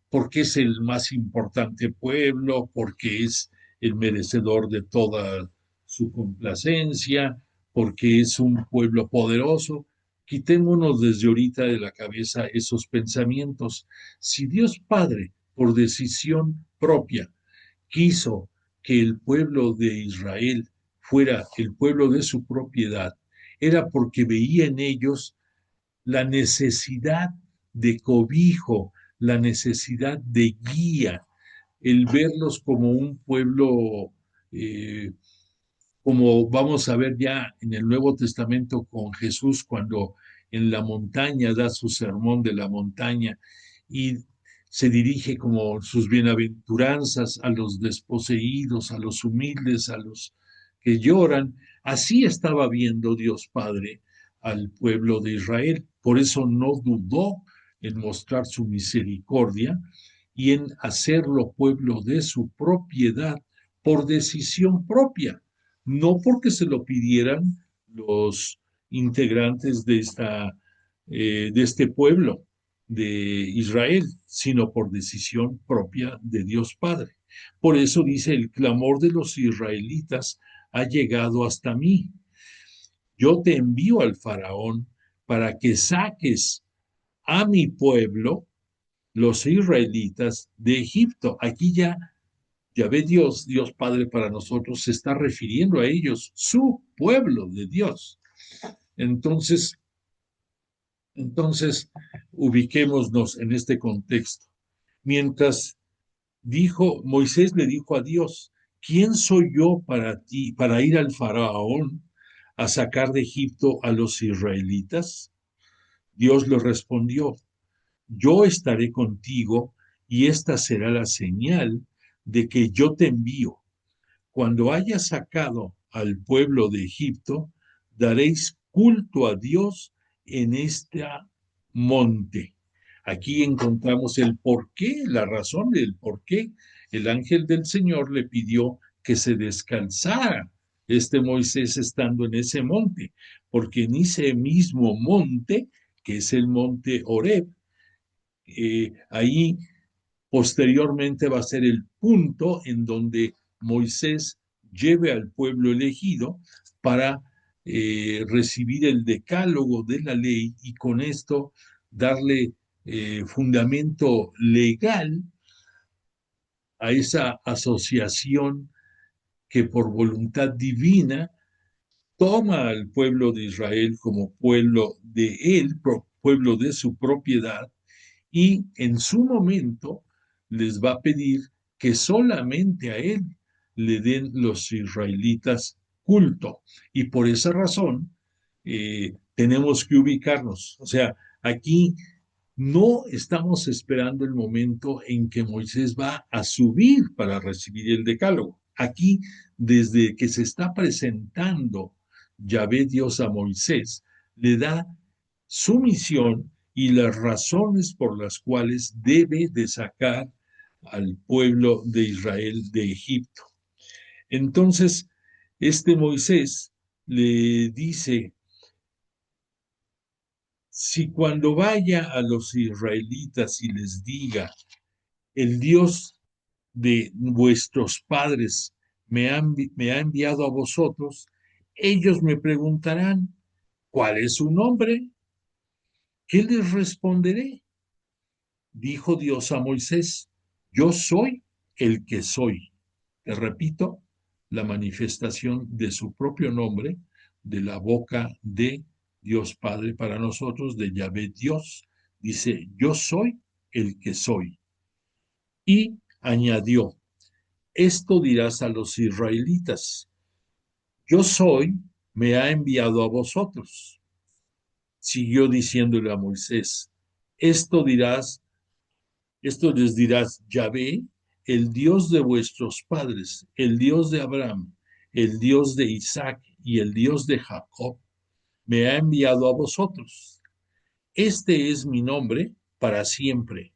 porque es el más importante pueblo, porque es el merecedor de toda su complacencia, porque es un pueblo poderoso. Quitémonos desde ahorita de la cabeza esos pensamientos. Si Dios Padre, por decisión propia, quiso que el pueblo de Israel fuera el pueblo de su propiedad, era porque veía en ellos la necesidad de cobijo, la necesidad de guía, el verlos como un pueblo como vamos a ver ya en el Nuevo Testamento con Jesús cuando en la montaña da su sermón de la montaña y se dirige como sus bienaventuranzas a los desposeídos, a los humildes, a los que lloran. Así estaba viendo Dios Padre al pueblo de Israel. Por eso no dudó en mostrar su misericordia y en hacerlo pueblo de su propiedad por decisión propia, no porque se lo pidieran los integrantes de este pueblo de Israel, sino por decisión propia de Dios Padre. Por eso dice, el clamor de los israelitas ha llegado hasta mí. Yo te envío al faraón para que saques a mi pueblo, los israelitas, de Egipto. Aquí ya ve Dios, Dios Padre para nosotros, se está refiriendo a ellos, su pueblo de Dios. Entonces, entonces ubiquémonos en este contexto. Mientras Moisés le dijo a Dios, ¿quién soy yo para ti, para ir al faraón a sacar de Egipto a los israelitas? Dios le respondió, yo estaré contigo y esta será la señal de que yo te envío. Cuando haya sacado al pueblo de Egipto, daréis culto a Dios en este monte. Aquí encontramos el porqué, la razón del por qué el ángel del Señor le pidió que se descansara Moisés estando en ese monte, porque en ese mismo monte, que es el monte Horeb, ahí posteriormente va a ser el punto en donde Moisés lleve al pueblo elegido para recibir el decálogo de la ley y con esto darle fundamento legal a esa asociación que por voluntad divina toma al pueblo de Israel como pueblo de él, pueblo de su propiedad, y en su momento les va a pedir que solamente a él le den los israelitas culto. Y por esa razón tenemos que ubicarnos. O sea, aquí no estamos esperando el momento en que Moisés va a subir para recibir el decálogo. Aquí, desde que se está presentando Yahvé Dios a Moisés, le da su misión y las razones por las cuales debe de sacar al pueblo de Israel de Egipto. Entonces, este Moisés le dice, si cuando vaya a los israelitas y les diga, el Dios de vuestros padres me ha enviado a vosotros, ellos me preguntarán, ¿cuál es su nombre? ¿Qué les responderé? Dijo Dios a Moisés, yo soy el que soy. Te repito, la manifestación de su propio nombre, de la boca de Dios Padre para nosotros, de Yahvé Dios. Dice, yo soy el que soy. Y añadió, esto dirás a los israelitas, yo soy, me ha enviado a vosotros. Siguió diciéndole a Moisés, esto dirás, esto les dirás, Yahvé, el Dios de vuestros padres, el Dios de Abraham, el Dios de Isaac y el Dios de Jacob, me ha enviado a vosotros. Este es mi nombre para siempre.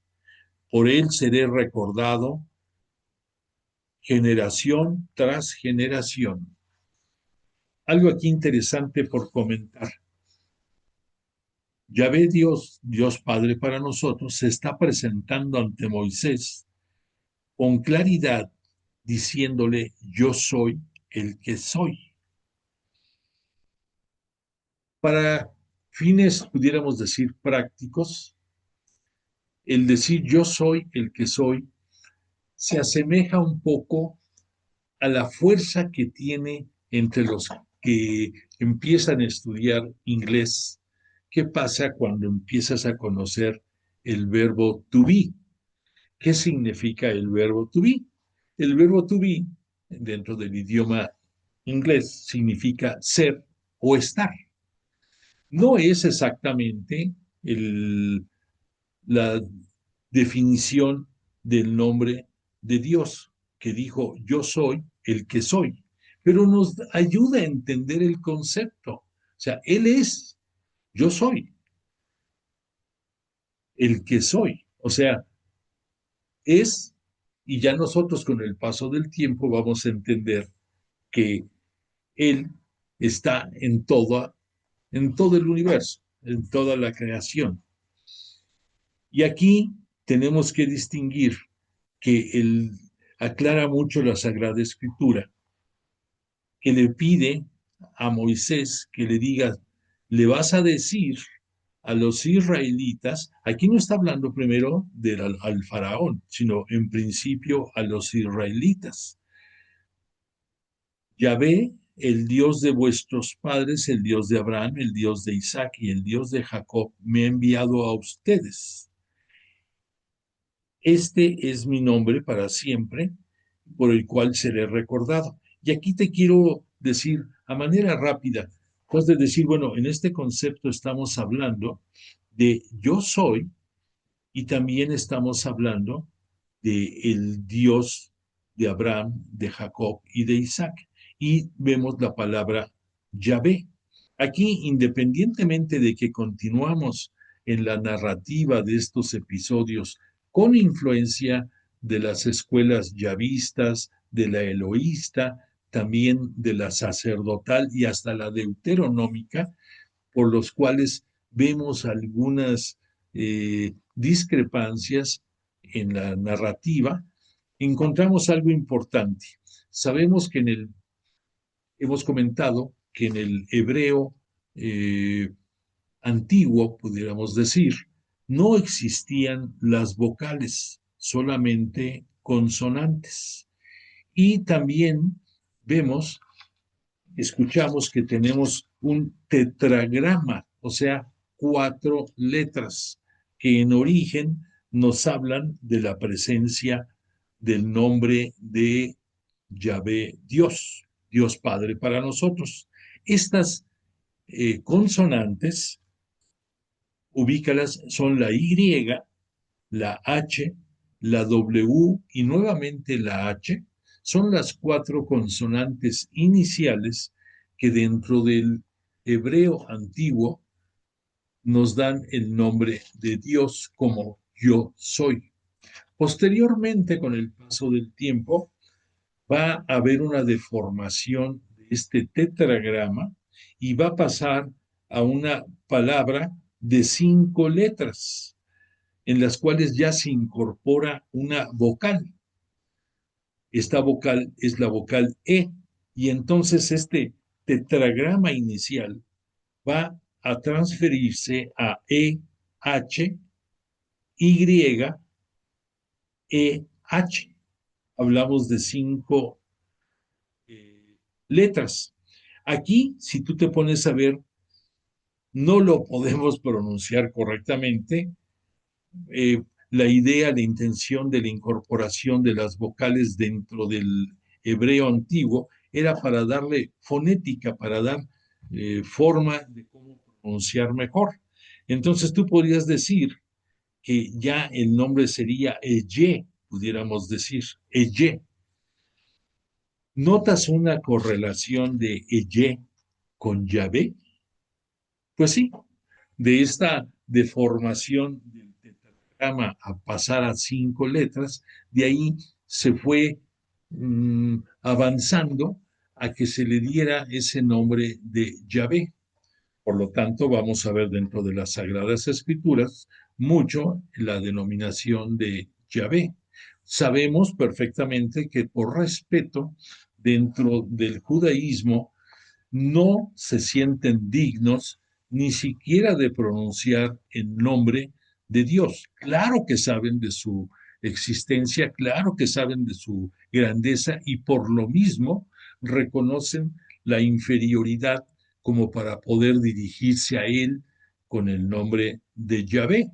Por él seré recordado generación tras generación. Algo aquí interesante por comentar. Yahvé Dios, Dios Padre para nosotros, se está presentando ante Moisés con claridad, diciéndole, yo soy el que soy. Para fines, pudiéramos decir, prácticos, el decir yo soy el que soy se asemeja un poco a la fuerza que tiene entre los que empiezan a estudiar inglés. ¿Qué pasa cuando empiezas a conocer el verbo to be? ¿Qué significa el verbo to be? El verbo to be, dentro del idioma inglés, significa ser o estar. No es exactamente la definición del nombre de Dios, que dijo, yo soy el que soy, pero nos ayuda a entender el concepto. O sea, Él es, yo soy el que soy. O sea, es, y ya nosotros con el paso del tiempo vamos a entender que Él está en todo el universo, en toda la creación. Y aquí tenemos que distinguir que él aclara mucho la Sagrada Escritura, que le pide a Moisés que le diga, le vas a decir a los israelitas, aquí no está hablando primero al faraón, sino en principio a los israelitas. Yahvé, el Dios de vuestros padres, el Dios de Abraham, el Dios de Isaac y el Dios de Jacob, me ha enviado a ustedes. Este es mi nombre para siempre, por el cual seré recordado. Y aquí te quiero decir, a manera rápida, pues de decir, bueno, en este concepto estamos hablando de yo soy y también estamos hablando de el Dios de Abraham, de Jacob y de Isaac. Y vemos la palabra Yahvé. Aquí, independientemente de que continuamos en la narrativa de estos episodios con influencia de las escuelas yavistas, de la eloísta, también de la sacerdotal y hasta la deuteronómica, por los cuales vemos algunas discrepancias en la narrativa, encontramos algo importante. Sabemos que hemos comentado que en el hebreo antiguo, pudiéramos decir, no existían las vocales, solamente consonantes. Y también vemos, escuchamos que tenemos un tetragrama, o sea, 4 letras, que en origen nos hablan de la presencia del nombre de Yahvé Dios, Dios Padre para nosotros. Estas consonantes, ubícalas, son la Y, la H, la W y nuevamente la H. Son las cuatro consonantes iniciales que dentro del hebreo antiguo nos dan el nombre de Dios como yo soy. Posteriormente, con el paso del tiempo, va a haber una deformación de este tetragrama y va a pasar a una palabra de 5 letras, en las cuales ya se incorpora una vocal. Esta vocal es la vocal E, y entonces este tetragrama inicial va a transferirse a E, H, Y, E, H. Hablamos de 5 letras. Aquí, si tú te pones a ver, no lo podemos pronunciar correctamente. La idea, la intención de la incorporación de las vocales dentro del hebreo antiguo era para darle fonética, para dar forma de cómo pronunciar mejor. Entonces tú podrías decir que ya el nombre sería Eye, pudiéramos decir, Eye. ¿Notas una correlación de Eye con Yahvé? Pues sí, de esta deformación del tetragrama a pasar a 5 letras, de ahí se fue avanzando a que se le diera ese nombre de Yahvé. Por lo tanto, vamos a ver dentro de las Sagradas Escrituras mucho la denominación de Yahvé. Sabemos perfectamente que por respeto dentro del judaísmo no se sienten dignos ni siquiera de pronunciar el nombre de Dios. Claro que saben de su existencia, claro que saben de su grandeza y por lo mismo reconocen la inferioridad como para poder dirigirse a Él con el nombre de Yahvé.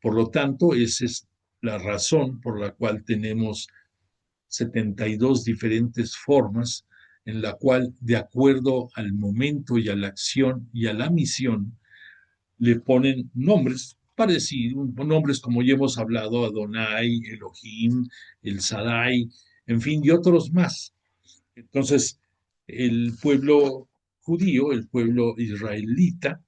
Por lo tanto, esa es la razón por la cual tenemos 72 diferentes formas en la cual, de acuerdo al momento y a la acción y a la misión, le ponen nombres parecidos, nombres como ya hemos hablado, Adonai, Elohim, el Sadai, en fin, y otros más. Entonces, el pueblo judío, el pueblo israelita,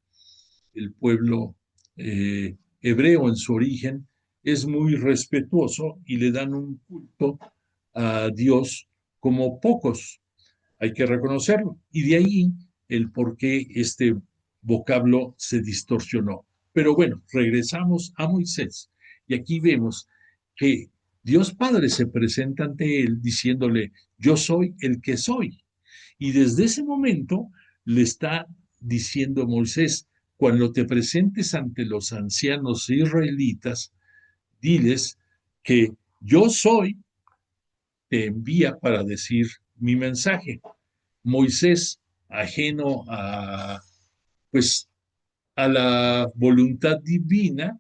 el pueblo hebreo en su origen, es muy respetuoso y le dan un culto a Dios como pocos, hay que reconocerlo. Y de ahí el por qué este vocablo se distorsionó. Pero bueno, regresamos a Moisés y aquí vemos que Dios Padre se presenta ante él diciéndole, yo soy el que soy. Y desde ese momento le está diciendo a Moisés, cuando te presentes ante los ancianos israelitas, diles que yo soy, te envía para decir mi mensaje. Moisés, ajeno a, pues, a la voluntad divina,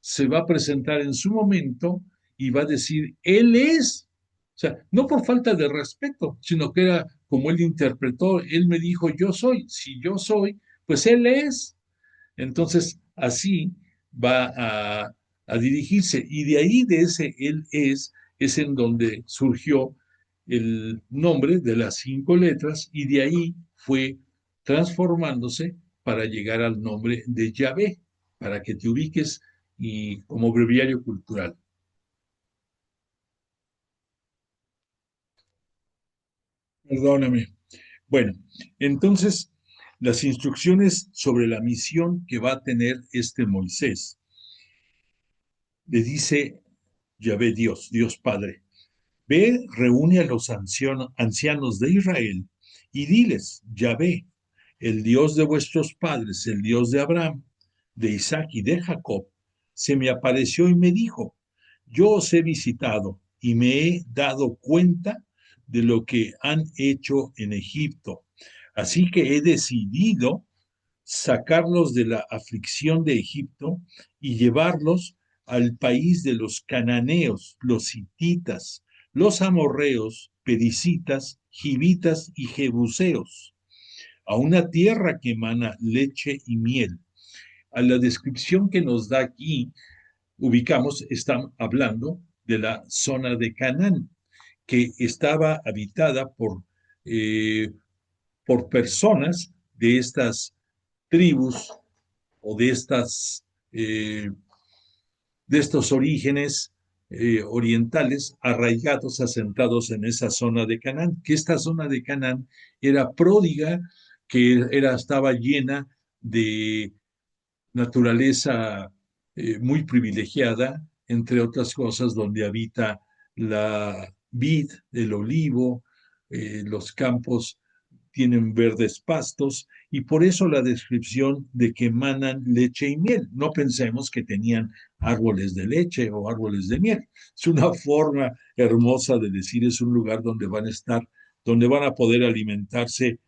se va a presentar en su momento y va a decir, Él es. O sea, no por falta de respeto, sino que era como él interpretó, él me dijo, yo soy. Si yo soy, pues Él es. Entonces, así va a dirigirse. Y de ahí, de ese Él es en donde surgió el nombre de las 5 letras y de ahí fue transformándose para llegar al nombre de Yahvé, para que te ubiques y como breviario cultural. Perdóname. Bueno, entonces las instrucciones sobre la misión que va a tener este Moisés, le dice Yahvé Dios, Dios Padre, ve, reúne a los ancianos de Israel y diles, Yahvé, el Dios de vuestros padres, el Dios de Abraham, de Isaac y de Jacob, se me apareció y me dijo, yo os he visitado y me he dado cuenta de lo que han hecho en Egipto. Así que he decidido sacarlos de la aflicción de Egipto y llevarlos al país de los cananeos, los hititas, los amorreos, pericitas, givitas y jebuseos, a una tierra que emana leche y miel. A la descripción que nos da aquí, ubicamos, están hablando de la zona de Canaán, que estaba habitada por personas de estas tribus o de estos orígenes orientales arraigados, asentados en esa zona de Canaán, que esta zona de Canaán era pródiga, estaba llena de naturaleza muy privilegiada, entre otras cosas, donde habita la vid, el olivo, los campos tienen verdes pastos y por eso la descripción de que emanan leche y miel. No pensemos que tenían árboles de leche o árboles de miel. Es una forma hermosa de decir, es un lugar donde van a estar, donde van a poder alimentarse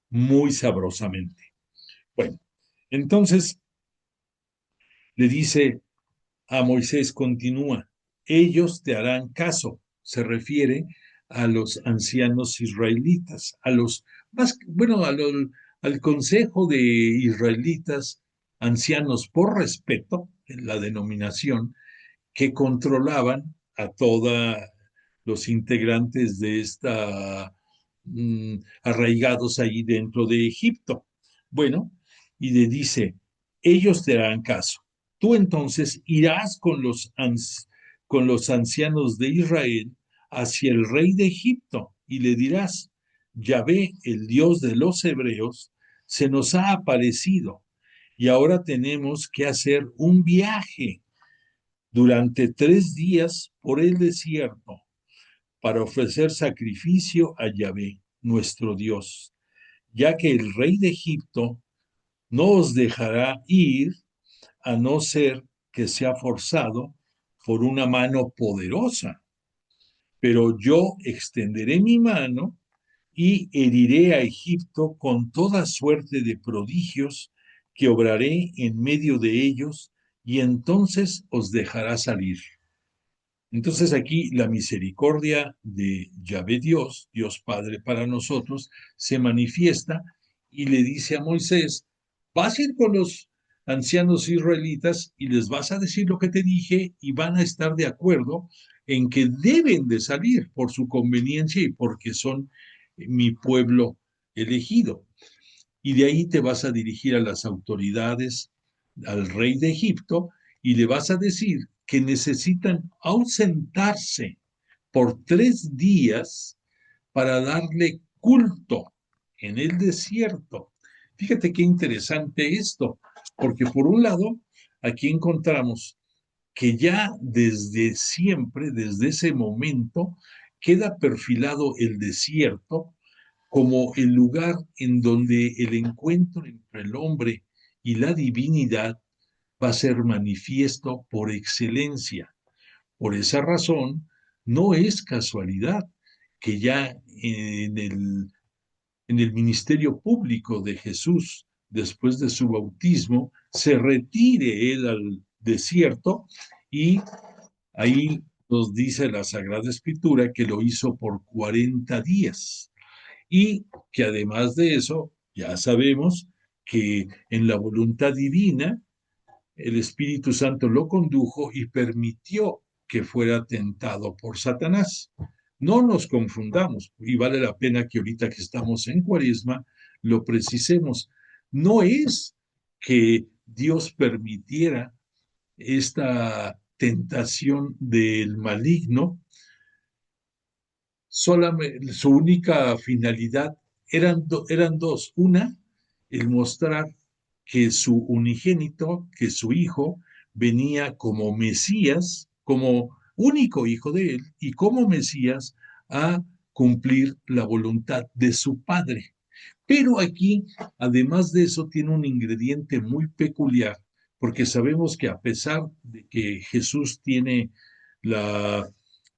muy sabrosamente. Bueno, entonces le dice a Moisés, continúa, ellos te harán caso. Se refiere a los ancianos israelitas, a los más, bueno, al consejo de israelitas, ancianos por respeto, en la denominación, que controlaban a todos los integrantes de esta, arraigados ahí dentro de Egipto. Bueno, y le dice, ellos te harán caso. Tú entonces irás con los ancianos de Israel hacia el rey de Egipto y le dirás, Yahvé, el Dios de los hebreos, se nos ha aparecido y ahora tenemos que hacer un viaje durante 3 días por el desierto para ofrecer sacrificio a Yahvé, nuestro Dios, ya que el rey de Egipto no os dejará ir a no ser que sea forzado por una mano poderosa. Pero yo extenderé mi mano y heriré a Egipto con toda suerte de prodigios que obraré en medio de ellos, y entonces os dejará salir. Entonces aquí la misericordia de Yahvé Dios, Dios Padre para nosotros, se manifiesta y le dice a Moisés, vas a ir con los ancianos israelitas y les vas a decir lo que te dije y van a estar de acuerdo en que deben de salir por su conveniencia y porque son mi pueblo elegido. Y de ahí te vas a dirigir a las autoridades, al rey de Egipto, y le vas a decir que necesitan ausentarse por 3 días para darle culto en el desierto. Fíjate qué interesante esto, porque por un lado, aquí encontramos que ya desde siempre, desde ese momento, queda perfilado el desierto como el lugar en donde el encuentro entre el hombre y la divinidad va a ser manifiesto por excelencia. Por esa razón, no es casualidad que ya en el ministerio público de Jesús, después de su bautismo, se retire él al desierto y ahí nos dice la Sagrada Escritura que lo hizo por 40 días y que además de eso, ya sabemos que en la voluntad divina, el Espíritu Santo lo condujo y permitió que fuera tentado por Satanás. No nos confundamos, y vale la pena que ahorita que estamos en Cuaresma lo precisemos. No es que Dios permitiera esta tentación del maligno, solamente su única finalidad eran dos. Una, el mostrar que su unigénito, que su hijo, venía como Mesías, como único hijo de él, y como Mesías a cumplir la voluntad de su padre. Pero aquí, además de eso, tiene un ingrediente muy peculiar, porque sabemos que a pesar de que Jesús tiene la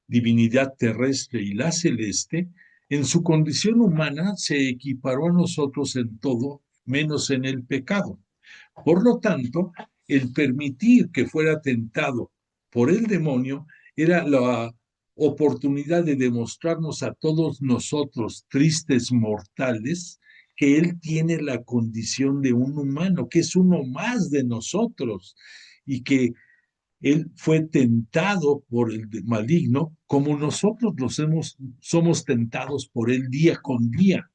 divinidad terrestre y la celeste, en su condición humana se equiparó a nosotros en todo, menos en el pecado. Por lo tanto, el permitir que fuera tentado por el demonio era la oportunidad de demostrarnos a todos nosotros, tristes mortales, que Él tiene la condición de un humano, que es uno más de nosotros y que Él fue tentado por el maligno como nosotros somos tentados por Él día con día.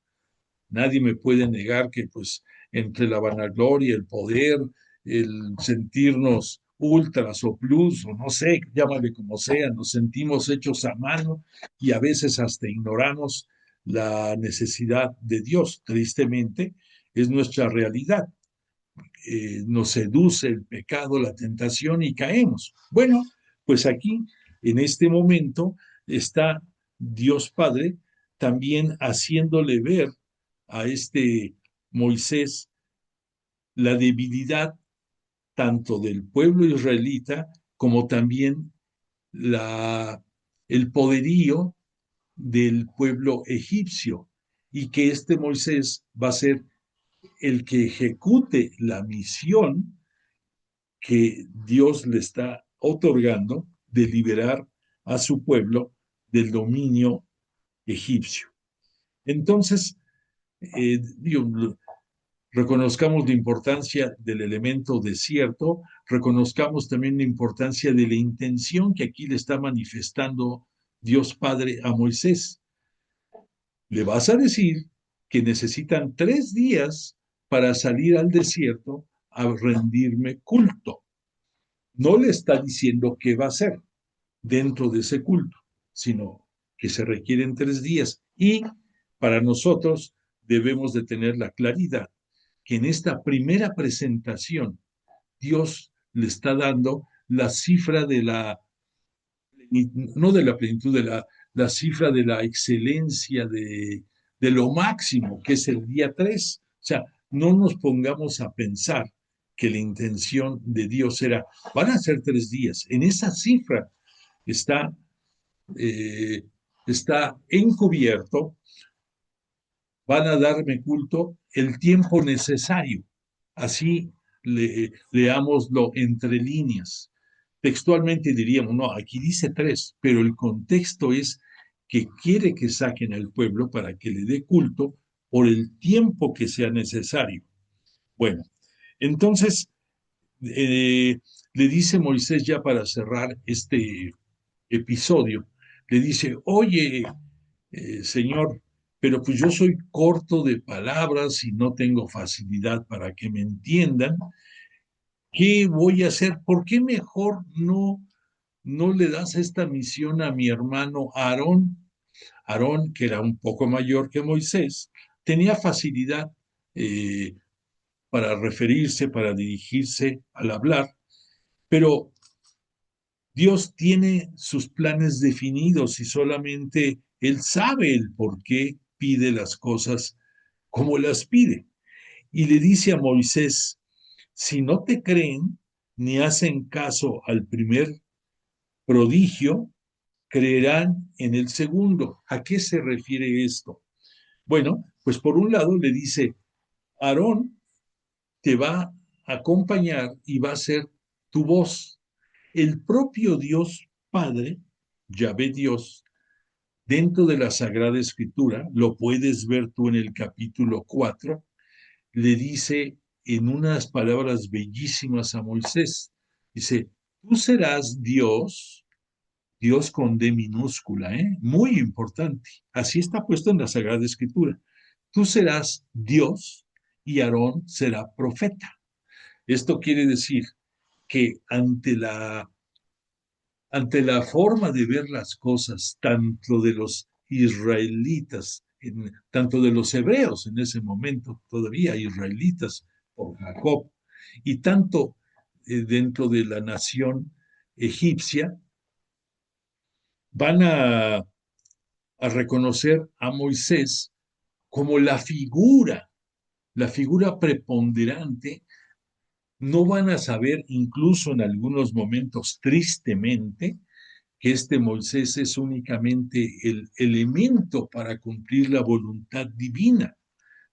Nadie me puede negar que pues entre la vanagloria, el poder, el sentirnos ultras o plus, o no sé, llámale como sea, nos sentimos hechos a mano y a veces hasta ignoramos la necesidad de Dios. Tristemente, es nuestra realidad. Nos seduce el pecado, la tentación y caemos. Bueno, pues aquí, en este momento, está Dios Padre también haciéndole ver a este Moisés la debilidad tanto del pueblo israelita como también el poderío del pueblo egipcio y que este Moisés va a ser el que ejecute la misión que Dios le está otorgando de liberar a su pueblo del dominio egipcio. Entonces, digo, reconozcamos la importancia del elemento desierto, reconozcamos también la importancia de la intención que aquí le está manifestando Dios Padre a Moisés. Le vas a decir que necesitan 3 días para salir al desierto a rendirme culto. No le está diciendo qué va a hacer dentro de ese culto, sino que se requieren 3 días. Y para nosotros debemos de tener la claridad que en esta primera presentación Dios le está dando la cifra de no de la plenitud, la cifra de la excelencia, de lo máximo, que es el día 3. O sea, no nos pongamos a pensar que la intención de Dios era, van a ser 3 días. En esa cifra está, eh, está encubierto, van a darme culto el tiempo necesario. Así leámoslo entre líneas. Textualmente diríamos, no, aquí dice 3, pero el contexto es que quiere que saquen al pueblo para que le dé culto por el tiempo que sea necesario. Bueno, entonces le dice Moisés ya para cerrar este episodio, le dice, oye, Señor, pero pues yo soy corto de palabras y no tengo facilidad para que me entiendan. ¿Qué voy a hacer? ¿Por qué mejor no le das esta misión a mi hermano Aarón? Aarón, que era un poco mayor que Moisés, tenía facilidad eh, para referirse, para dirigirse al hablar, pero Dios tiene sus planes definidos y solamente Él sabe el por qué pide las cosas como las pide. Y le dice a Moisés, si no te creen ni hacen caso al primer prodigio, creerán en el segundo. ¿A qué se refiere esto? Bueno, pues por un lado le dice, Aarón te va a acompañar y va a ser tu voz. El propio Dios Padre, Yahvé Dios, dentro de la Sagrada Escritura, lo puedes ver tú en el capítulo 4, le dice en unas palabras bellísimas a Moisés, dice, tú serás Dios, Dios con D minúscula, muy importante, así está puesto en la Sagrada Escritura, tú serás Dios y Aarón será profeta. Esto quiere decir que ante la forma de ver las cosas, tanto de los israelitas, tanto de los hebreos en ese momento, todavía israelitas por Jacob, y tanto dentro de la nación egipcia, van a reconocer a Moisés como la figura preponderante. No van a saber, incluso en algunos momentos tristemente, que este Moisés es únicamente el elemento para cumplir la voluntad divina.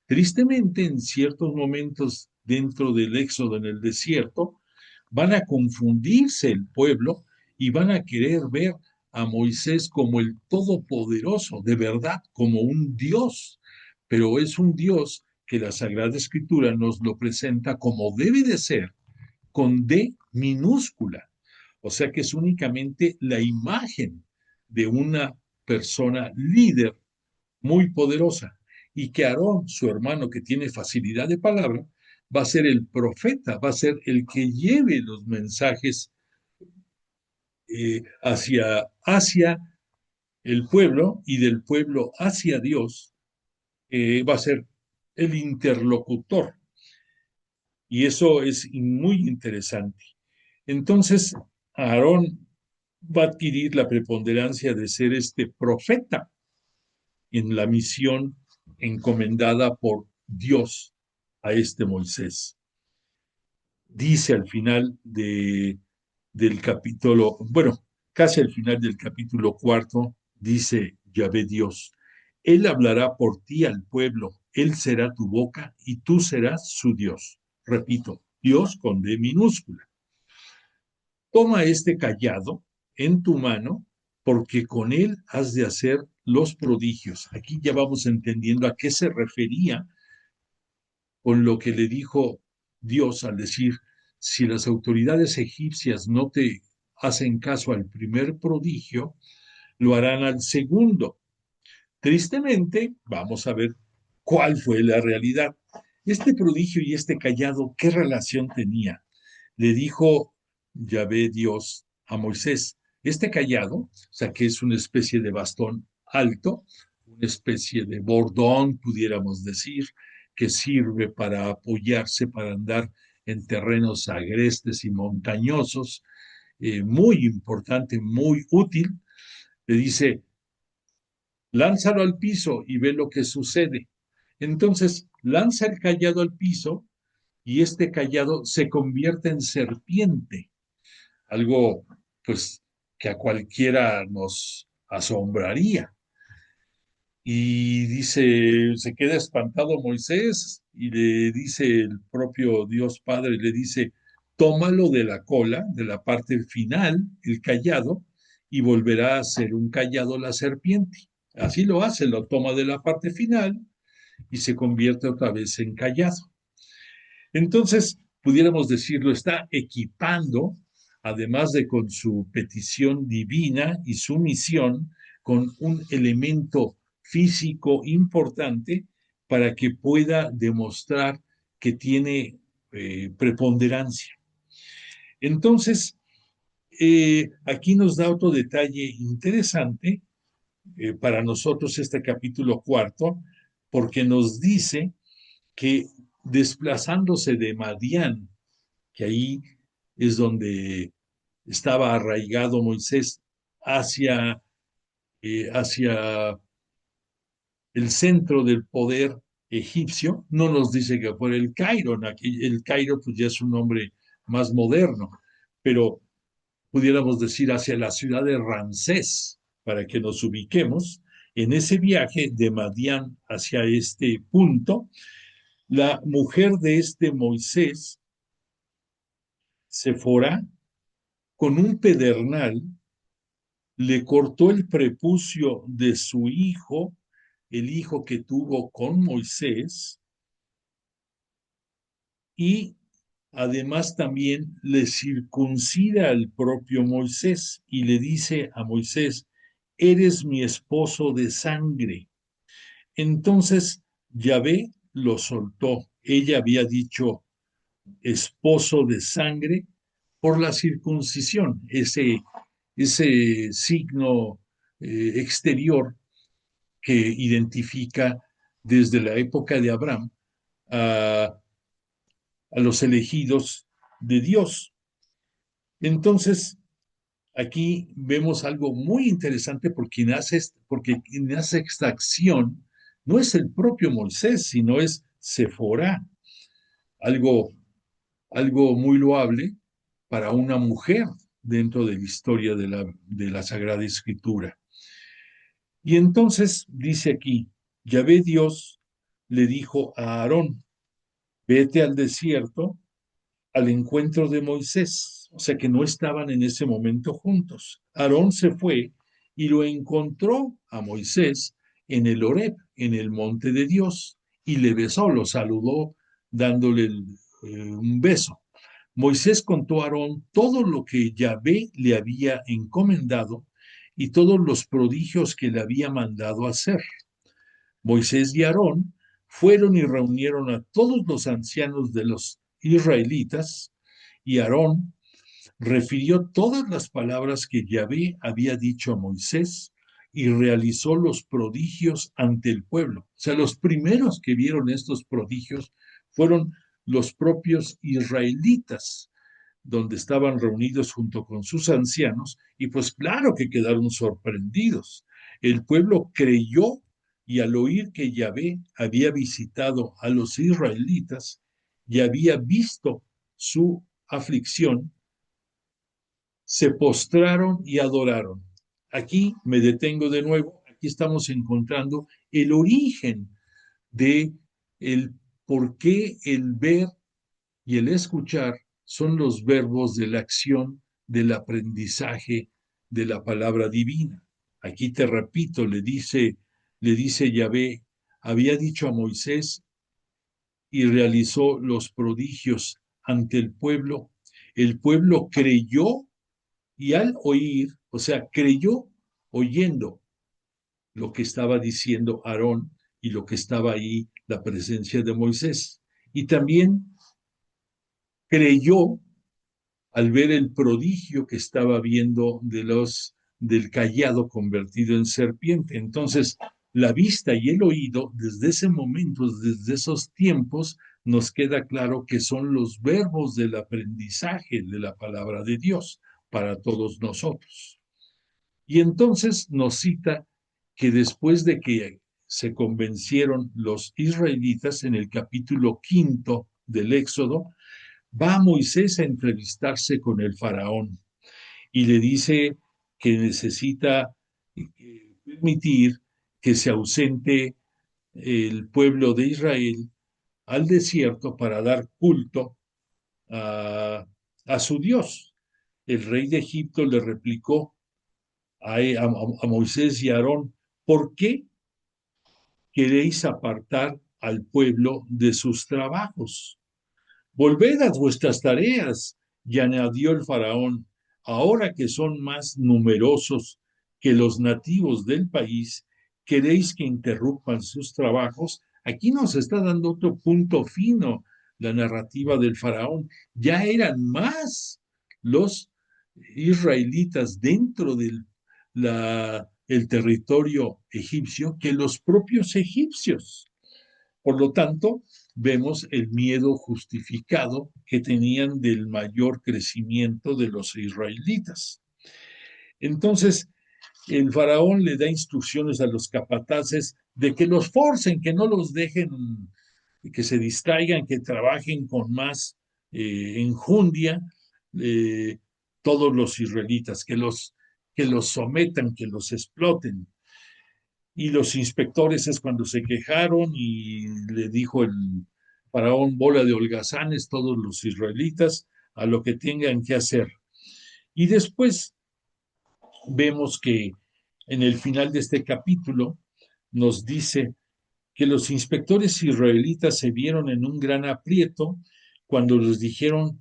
Tristemente, en ciertos momentos dentro del éxodo en el desierto, van a confundirse el pueblo y van a querer ver a Moisés como el Todopoderoso, de verdad, como un Dios, pero es un Dios que la Sagrada Escritura nos lo presenta como debe de ser, con D minúscula, o sea que es únicamente la imagen de una persona líder muy poderosa, y que Aarón, su hermano que tiene facilidad de palabra, va a ser el profeta, va a ser el que lleve los mensajes hacia el pueblo y del pueblo hacia Dios, va a ser el interlocutor. Y eso es muy interesante. Entonces, Aarón va a adquirir la preponderancia de ser este profeta en la misión encomendada por Dios a este Moisés. Dice al final del capítulo, bueno, casi al final del capítulo cuarto, dice Yahvé Dios, Él hablará por ti al pueblo, Él será tu boca y tú serás su Dios. Repito, Dios con D minúscula. Toma este cayado en tu mano, porque con él has de hacer los prodigios. Aquí ya vamos entendiendo a qué se refería con lo que le dijo Dios al decir, si las autoridades egipcias no te hacen caso al primer prodigio, lo harán al segundo. Tristemente, vamos a ver cuál fue la realidad. Este prodigio y este cayado, ¿qué relación tenía? Le dijo Yahvé Dios a Moisés, este cayado, o sea, que es una especie de bastón alto, una especie de bordón, pudiéramos decir, que sirve para apoyarse, para andar en terrenos agrestes y montañosos, muy importante, muy útil. Le dice, lánzalo al piso y ve lo que sucede. Entonces, lanza el cayado al piso y este cayado se convierte en serpiente, algo pues que a cualquiera nos asombraría. Y dice, se queda espantado Moisés y le dice el propio Dios Padre, le dice, tómalo de la cola, de la parte final, el cayado, y volverá a ser un cayado la serpiente. Así lo hace, lo toma de la parte final y se convierte otra vez en callado. Entonces, pudiéramos decirlo, está equipando, además de con su petición divina y su misión, con un elemento físico importante para que pueda demostrar que tiene preponderancia. Entonces, aquí nos da otro detalle interesante para nosotros este capítulo cuarto, porque nos dice que desplazándose de Madián, que ahí es donde estaba arraigado Moisés, hacia el centro del poder egipcio, no nos dice que fuera el Cairo, el Cairo pues ya es un nombre más moderno, pero pudiéramos decir hacia la ciudad de Ramsés, para que nos ubiquemos. En ese viaje de Madián hacia este punto, la mujer de este Moisés, Sefora, con un pedernal, le cortó el prepucio de su hijo, el hijo que tuvo con Moisés, y además también le circuncida al propio Moisés y le dice a Moisés, eres mi esposo de sangre. Entonces Yahvé lo soltó. Ella había dicho esposo de sangre por la circuncisión, ese signo exterior que identifica desde la época de Abraham a, a los elegidos de Dios. Entonces, aquí vemos algo muy interesante porque quien hace esta acción no es el propio Moisés, sino es Sephora, algo, algo muy loable para una mujer dentro de la historia de la Sagrada Escritura. Y entonces dice aquí, Yahvé Dios le dijo a Aarón, vete al desierto al encuentro de Moisés O sea que no estaban en ese momento juntos. Aarón se fue y lo encontró a Moisés en el Horeb, en el monte de Dios, y le besó, lo saludó dándole un beso. Moisés contó a Aarón todo lo que Yahvé le había encomendado y todos los prodigios que le había mandado hacer. Moisés y Aarón fueron y reunieron a todos los ancianos de los israelitas, y Aarón refirió todas las palabras que Yahvé había dicho a Moisés y realizó los prodigios ante el pueblo. O sea, los primeros que vieron estos prodigios fueron los propios israelitas, donde estaban reunidos junto con sus ancianos, y pues claro que quedaron sorprendidos. El pueblo creyó, y al oír que Yahvé había visitado a los israelitas y había visto su aflicción, se postraron y adoraron. Aquí me detengo de nuevo, aquí estamos encontrando el origen de el por qué el ver y el escuchar son los verbos de la acción del aprendizaje de la palabra divina. Aquí te repito, le dice Yahvé, había dicho a Moisés y realizó los prodigios ante el pueblo creyó, y al oír, o sea, creyó oyendo lo que estaba diciendo Aarón y lo que estaba ahí, la presencia de Moisés. Y también creyó al ver el prodigio que estaba viendo del cayado convertido en serpiente. Entonces, la vista y el oído, desde ese momento, desde esos tiempos, nos queda claro que son los verbos del aprendizaje de la palabra de Dios para todos nosotros. Y entonces nos cita que después de que se convencieron los israelitas en el capítulo 5 del Éxodo, va Moisés a entrevistarse con el faraón y le dice que necesita permitir que se ausente el pueblo de Israel al desierto para dar culto a su Dios. El rey de Egipto le replicó a Moisés y a Aarón, ¿por qué queréis apartar al pueblo de sus trabajos? Volved a vuestras tareas, y añadió el faraón, ahora que son más numerosos que los nativos del país, ¿queréis que interrumpan sus trabajos? Aquí nos está dando otro punto fino la narrativa del faraón. Ya eran más los israelitas dentro del el territorio egipcio que los propios egipcios. Por lo tanto, vemos el miedo justificado que tenían del mayor crecimiento de los israelitas. Entonces, el faraón le da instrucciones a los capataces de que los forcen, que no los dejen, que se distraigan, que trabajen con más enjundia eh, todos los israelitas, que los sometan, que los exploten. Y los inspectores es cuando se quejaron y le dijo el faraón bola de holgazanes, todos los israelitas, a lo que tengan que hacer. Y después vemos que en el final de este capítulo nos dice que los inspectores israelitas se vieron en un gran aprieto cuando les dijeron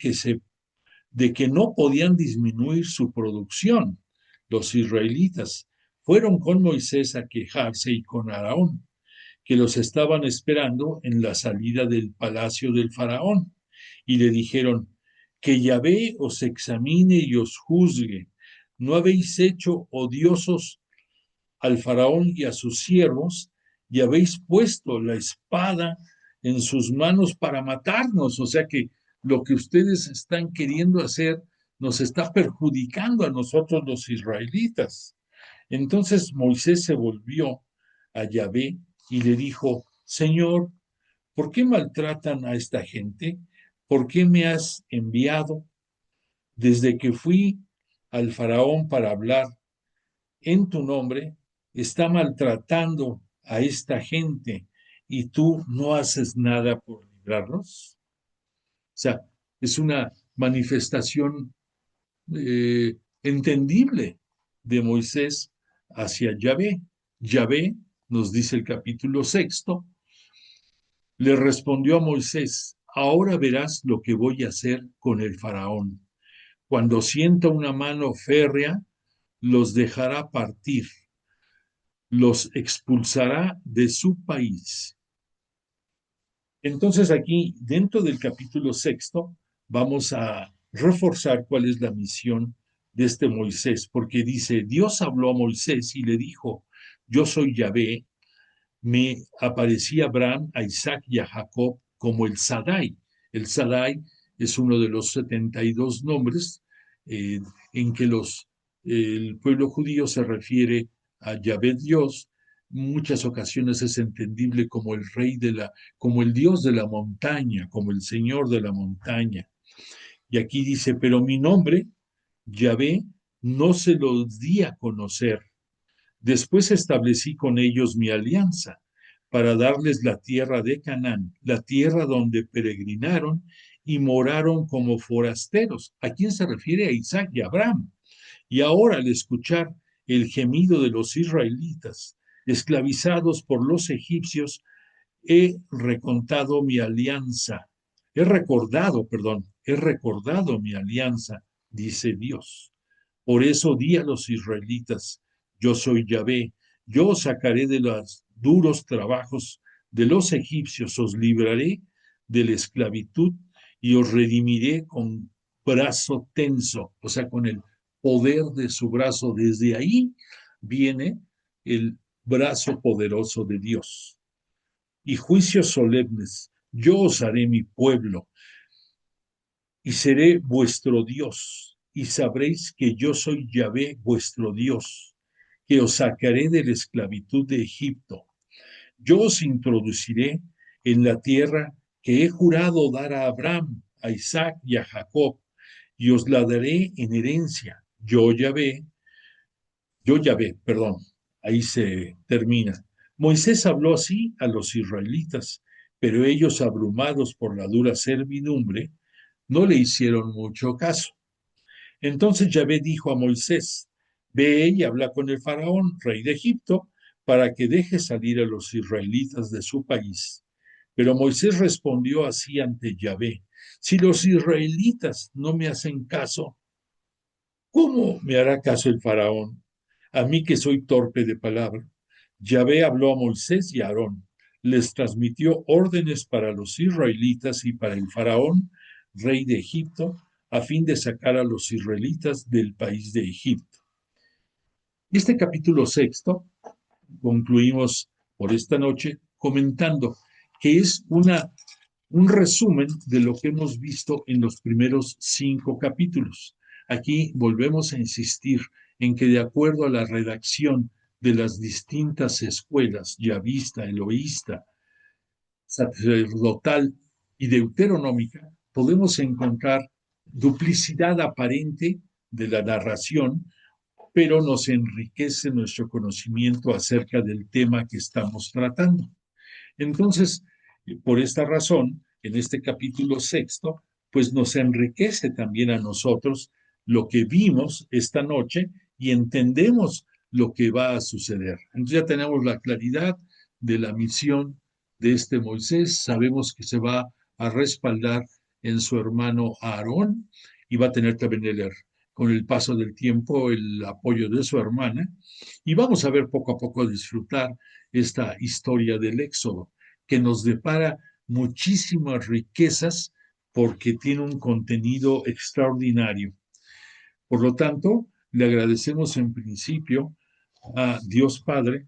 de que no podían disminuir su producción. Los israelitas fueron con Moisés a quejarse y con Aarón, que los estaban esperando en la salida del palacio del faraón, y le dijeron, que Yahvé os examine y os juzgue. ¿No habéis hecho odiosos al faraón y a sus siervos, y habéis puesto la espada en sus manos para matarnos? O sea que lo que ustedes están queriendo hacer nos está perjudicando a nosotros los israelitas. Entonces Moisés se volvió a Yahvé y le dijo, Señor, ¿por qué maltratan a esta gente? ¿Por qué me has enviado? Desde que fui al faraón para hablar en tu nombre, está maltratando a esta gente y tú no haces nada por librarlos. O sea, es una manifestación entendible de Moisés hacia Yahvé. Yahvé, nos dice el capítulo 6, le respondió a Moisés: ahora verás lo que voy a hacer con el faraón. Cuando sienta una mano férrea, los dejará partir, los expulsará de su país. Entonces aquí, dentro del capítulo 6, vamos a reforzar cuál es la misión de este Moisés, porque dice: Dios habló a Moisés y le dijo: yo soy Yahvé. Me aparecí a Abraham, a Isaac y a Jacob como el Sadai. El Sadai es uno de los 72 nombres eh, en que el pueblo judío se refiere a Yahvé Dios. Muchas ocasiones es entendible como el rey como el Dios de la montaña, como el Señor de la montaña. Y aquí dice: pero mi nombre, Yahvé, no se los di a conocer. Después establecí con ellos mi alianza para darles la tierra de Canaán, la tierra donde peregrinaron y moraron como forasteros. ¿A quién se refiere? A Isaac y a Abraham. Y ahora, al escuchar el gemido de los israelitas, esclavizados por los egipcios, he recontado mi alianza. He recordado mi alianza, dice Dios. Por eso di a los israelitas: yo soy Yahvé, yo os sacaré de los duros trabajos de los egipcios, os libraré de la esclavitud y os redimiré con brazo tenso, o sea, con el poder de su brazo. Desde ahí viene el brazo poderoso de Dios. Y juicios solemnes: yo os haré mi pueblo y seré vuestro Dios, y sabréis que yo soy Yahvé vuestro Dios, que os sacaré de la esclavitud de Egipto. Yo os introduciré en la tierra que he jurado dar a Abraham, a Isaac y a Jacob, y os la daré en herencia. Perdón, ahí se termina. Moisés habló así a los israelitas, pero ellos, abrumados por la dura servidumbre, no le hicieron mucho caso. Entonces Yahvé dijo a Moisés: ve y habla con el faraón, rey de Egipto, para que deje salir a los israelitas de su país. Pero Moisés respondió así ante Yahvé: si los israelitas no me hacen caso, ¿cómo me hará caso el faraón? A mí, que soy torpe de palabra. Yahvé habló a Moisés y a Aarón, les transmitió órdenes para los israelitas y para el faraón, rey de Egipto, a fin de sacar a los israelitas del país de Egipto. Este capítulo 6 concluimos por esta noche comentando que es un resumen de lo que hemos visto en los primeros 5 capítulos. Aquí volvemos a insistir en que, de acuerdo a la redacción de las distintas escuelas, yavista, eloísta, sacerdotal y deuteronómica, podemos encontrar duplicidad aparente de la narración, pero nos enriquece nuestro conocimiento acerca del tema que estamos tratando. Entonces, por esta razón, en este capítulo 6, pues nos enriquece también a nosotros lo que vimos esta noche y entendemos lo que va a suceder. Entonces ya tenemos la claridad de la misión de este Moisés, sabemos que se va a respaldar en su hermano Aarón y va a tener también con el paso del tiempo el apoyo de su hermana, y vamos a ver poco a poco disfrutar esta historia del Éxodo, que nos depara muchísimas riquezas porque tiene un contenido extraordinario. Por lo tanto, le agradecemos en principio a Dios Padre,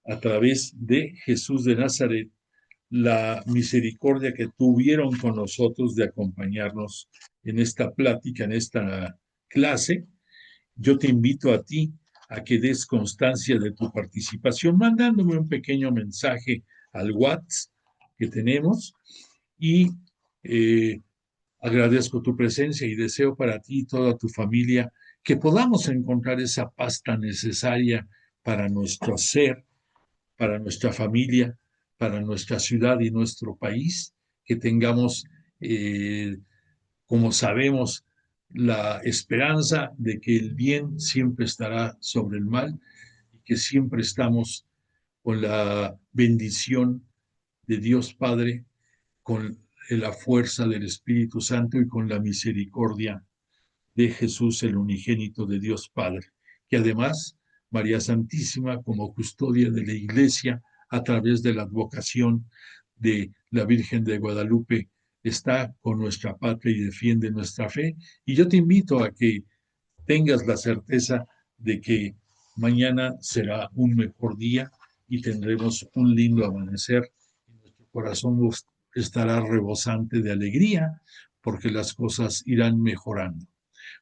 a través de Jesús de Nazaret, la misericordia que tuvieron con nosotros de acompañarnos en esta plática, en esta clase. Yo te invito a ti a que des constancia de tu participación mandándome un pequeño mensaje al WhatsApp que tenemos, y eh, agradezco tu presencia y deseo para ti y toda tu familia que podamos encontrar esa paz tan necesaria para nuestro ser, para nuestra familia, para nuestra ciudad y nuestro país, que tengamos, como sabemos, la esperanza de que el bien siempre estará sobre el mal y que siempre estamos con la bendición de Dios Padre, con la fuerza del Espíritu Santo y con la misericordia de Jesús, el unigénito de Dios Padre, que además María Santísima, como custodia de la Iglesia, a través de la advocación de la Virgen de Guadalupe, está con nuestra patria y defiende nuestra fe. Y yo te invito a que tengas la certeza de que mañana será un mejor día y tendremos un lindo amanecer. Y nuestro corazón estará rebosante de alegría porque las cosas irán mejorando.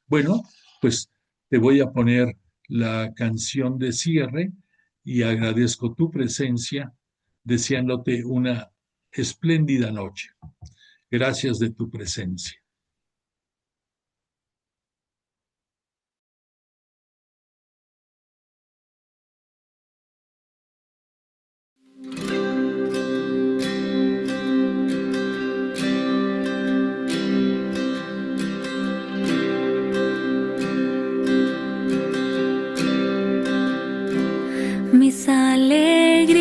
Bueno, pues te voy a poner la canción de cierre y agradezco tu presencia, deseándote una espléndida noche. Gracias de tu presencia.
Mis alegrías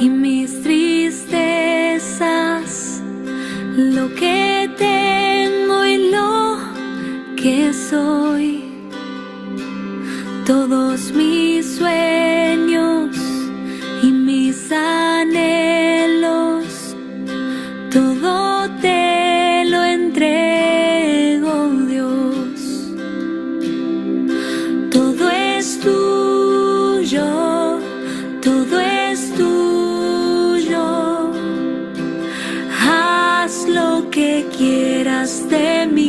y mis tristezas, lo que tengo y lo que soy, todos mis sueños y mis anhelos, todo te lo entrego, Dios. Todo es tuyo, todo es tuyo. Haz lo que quieras de mí.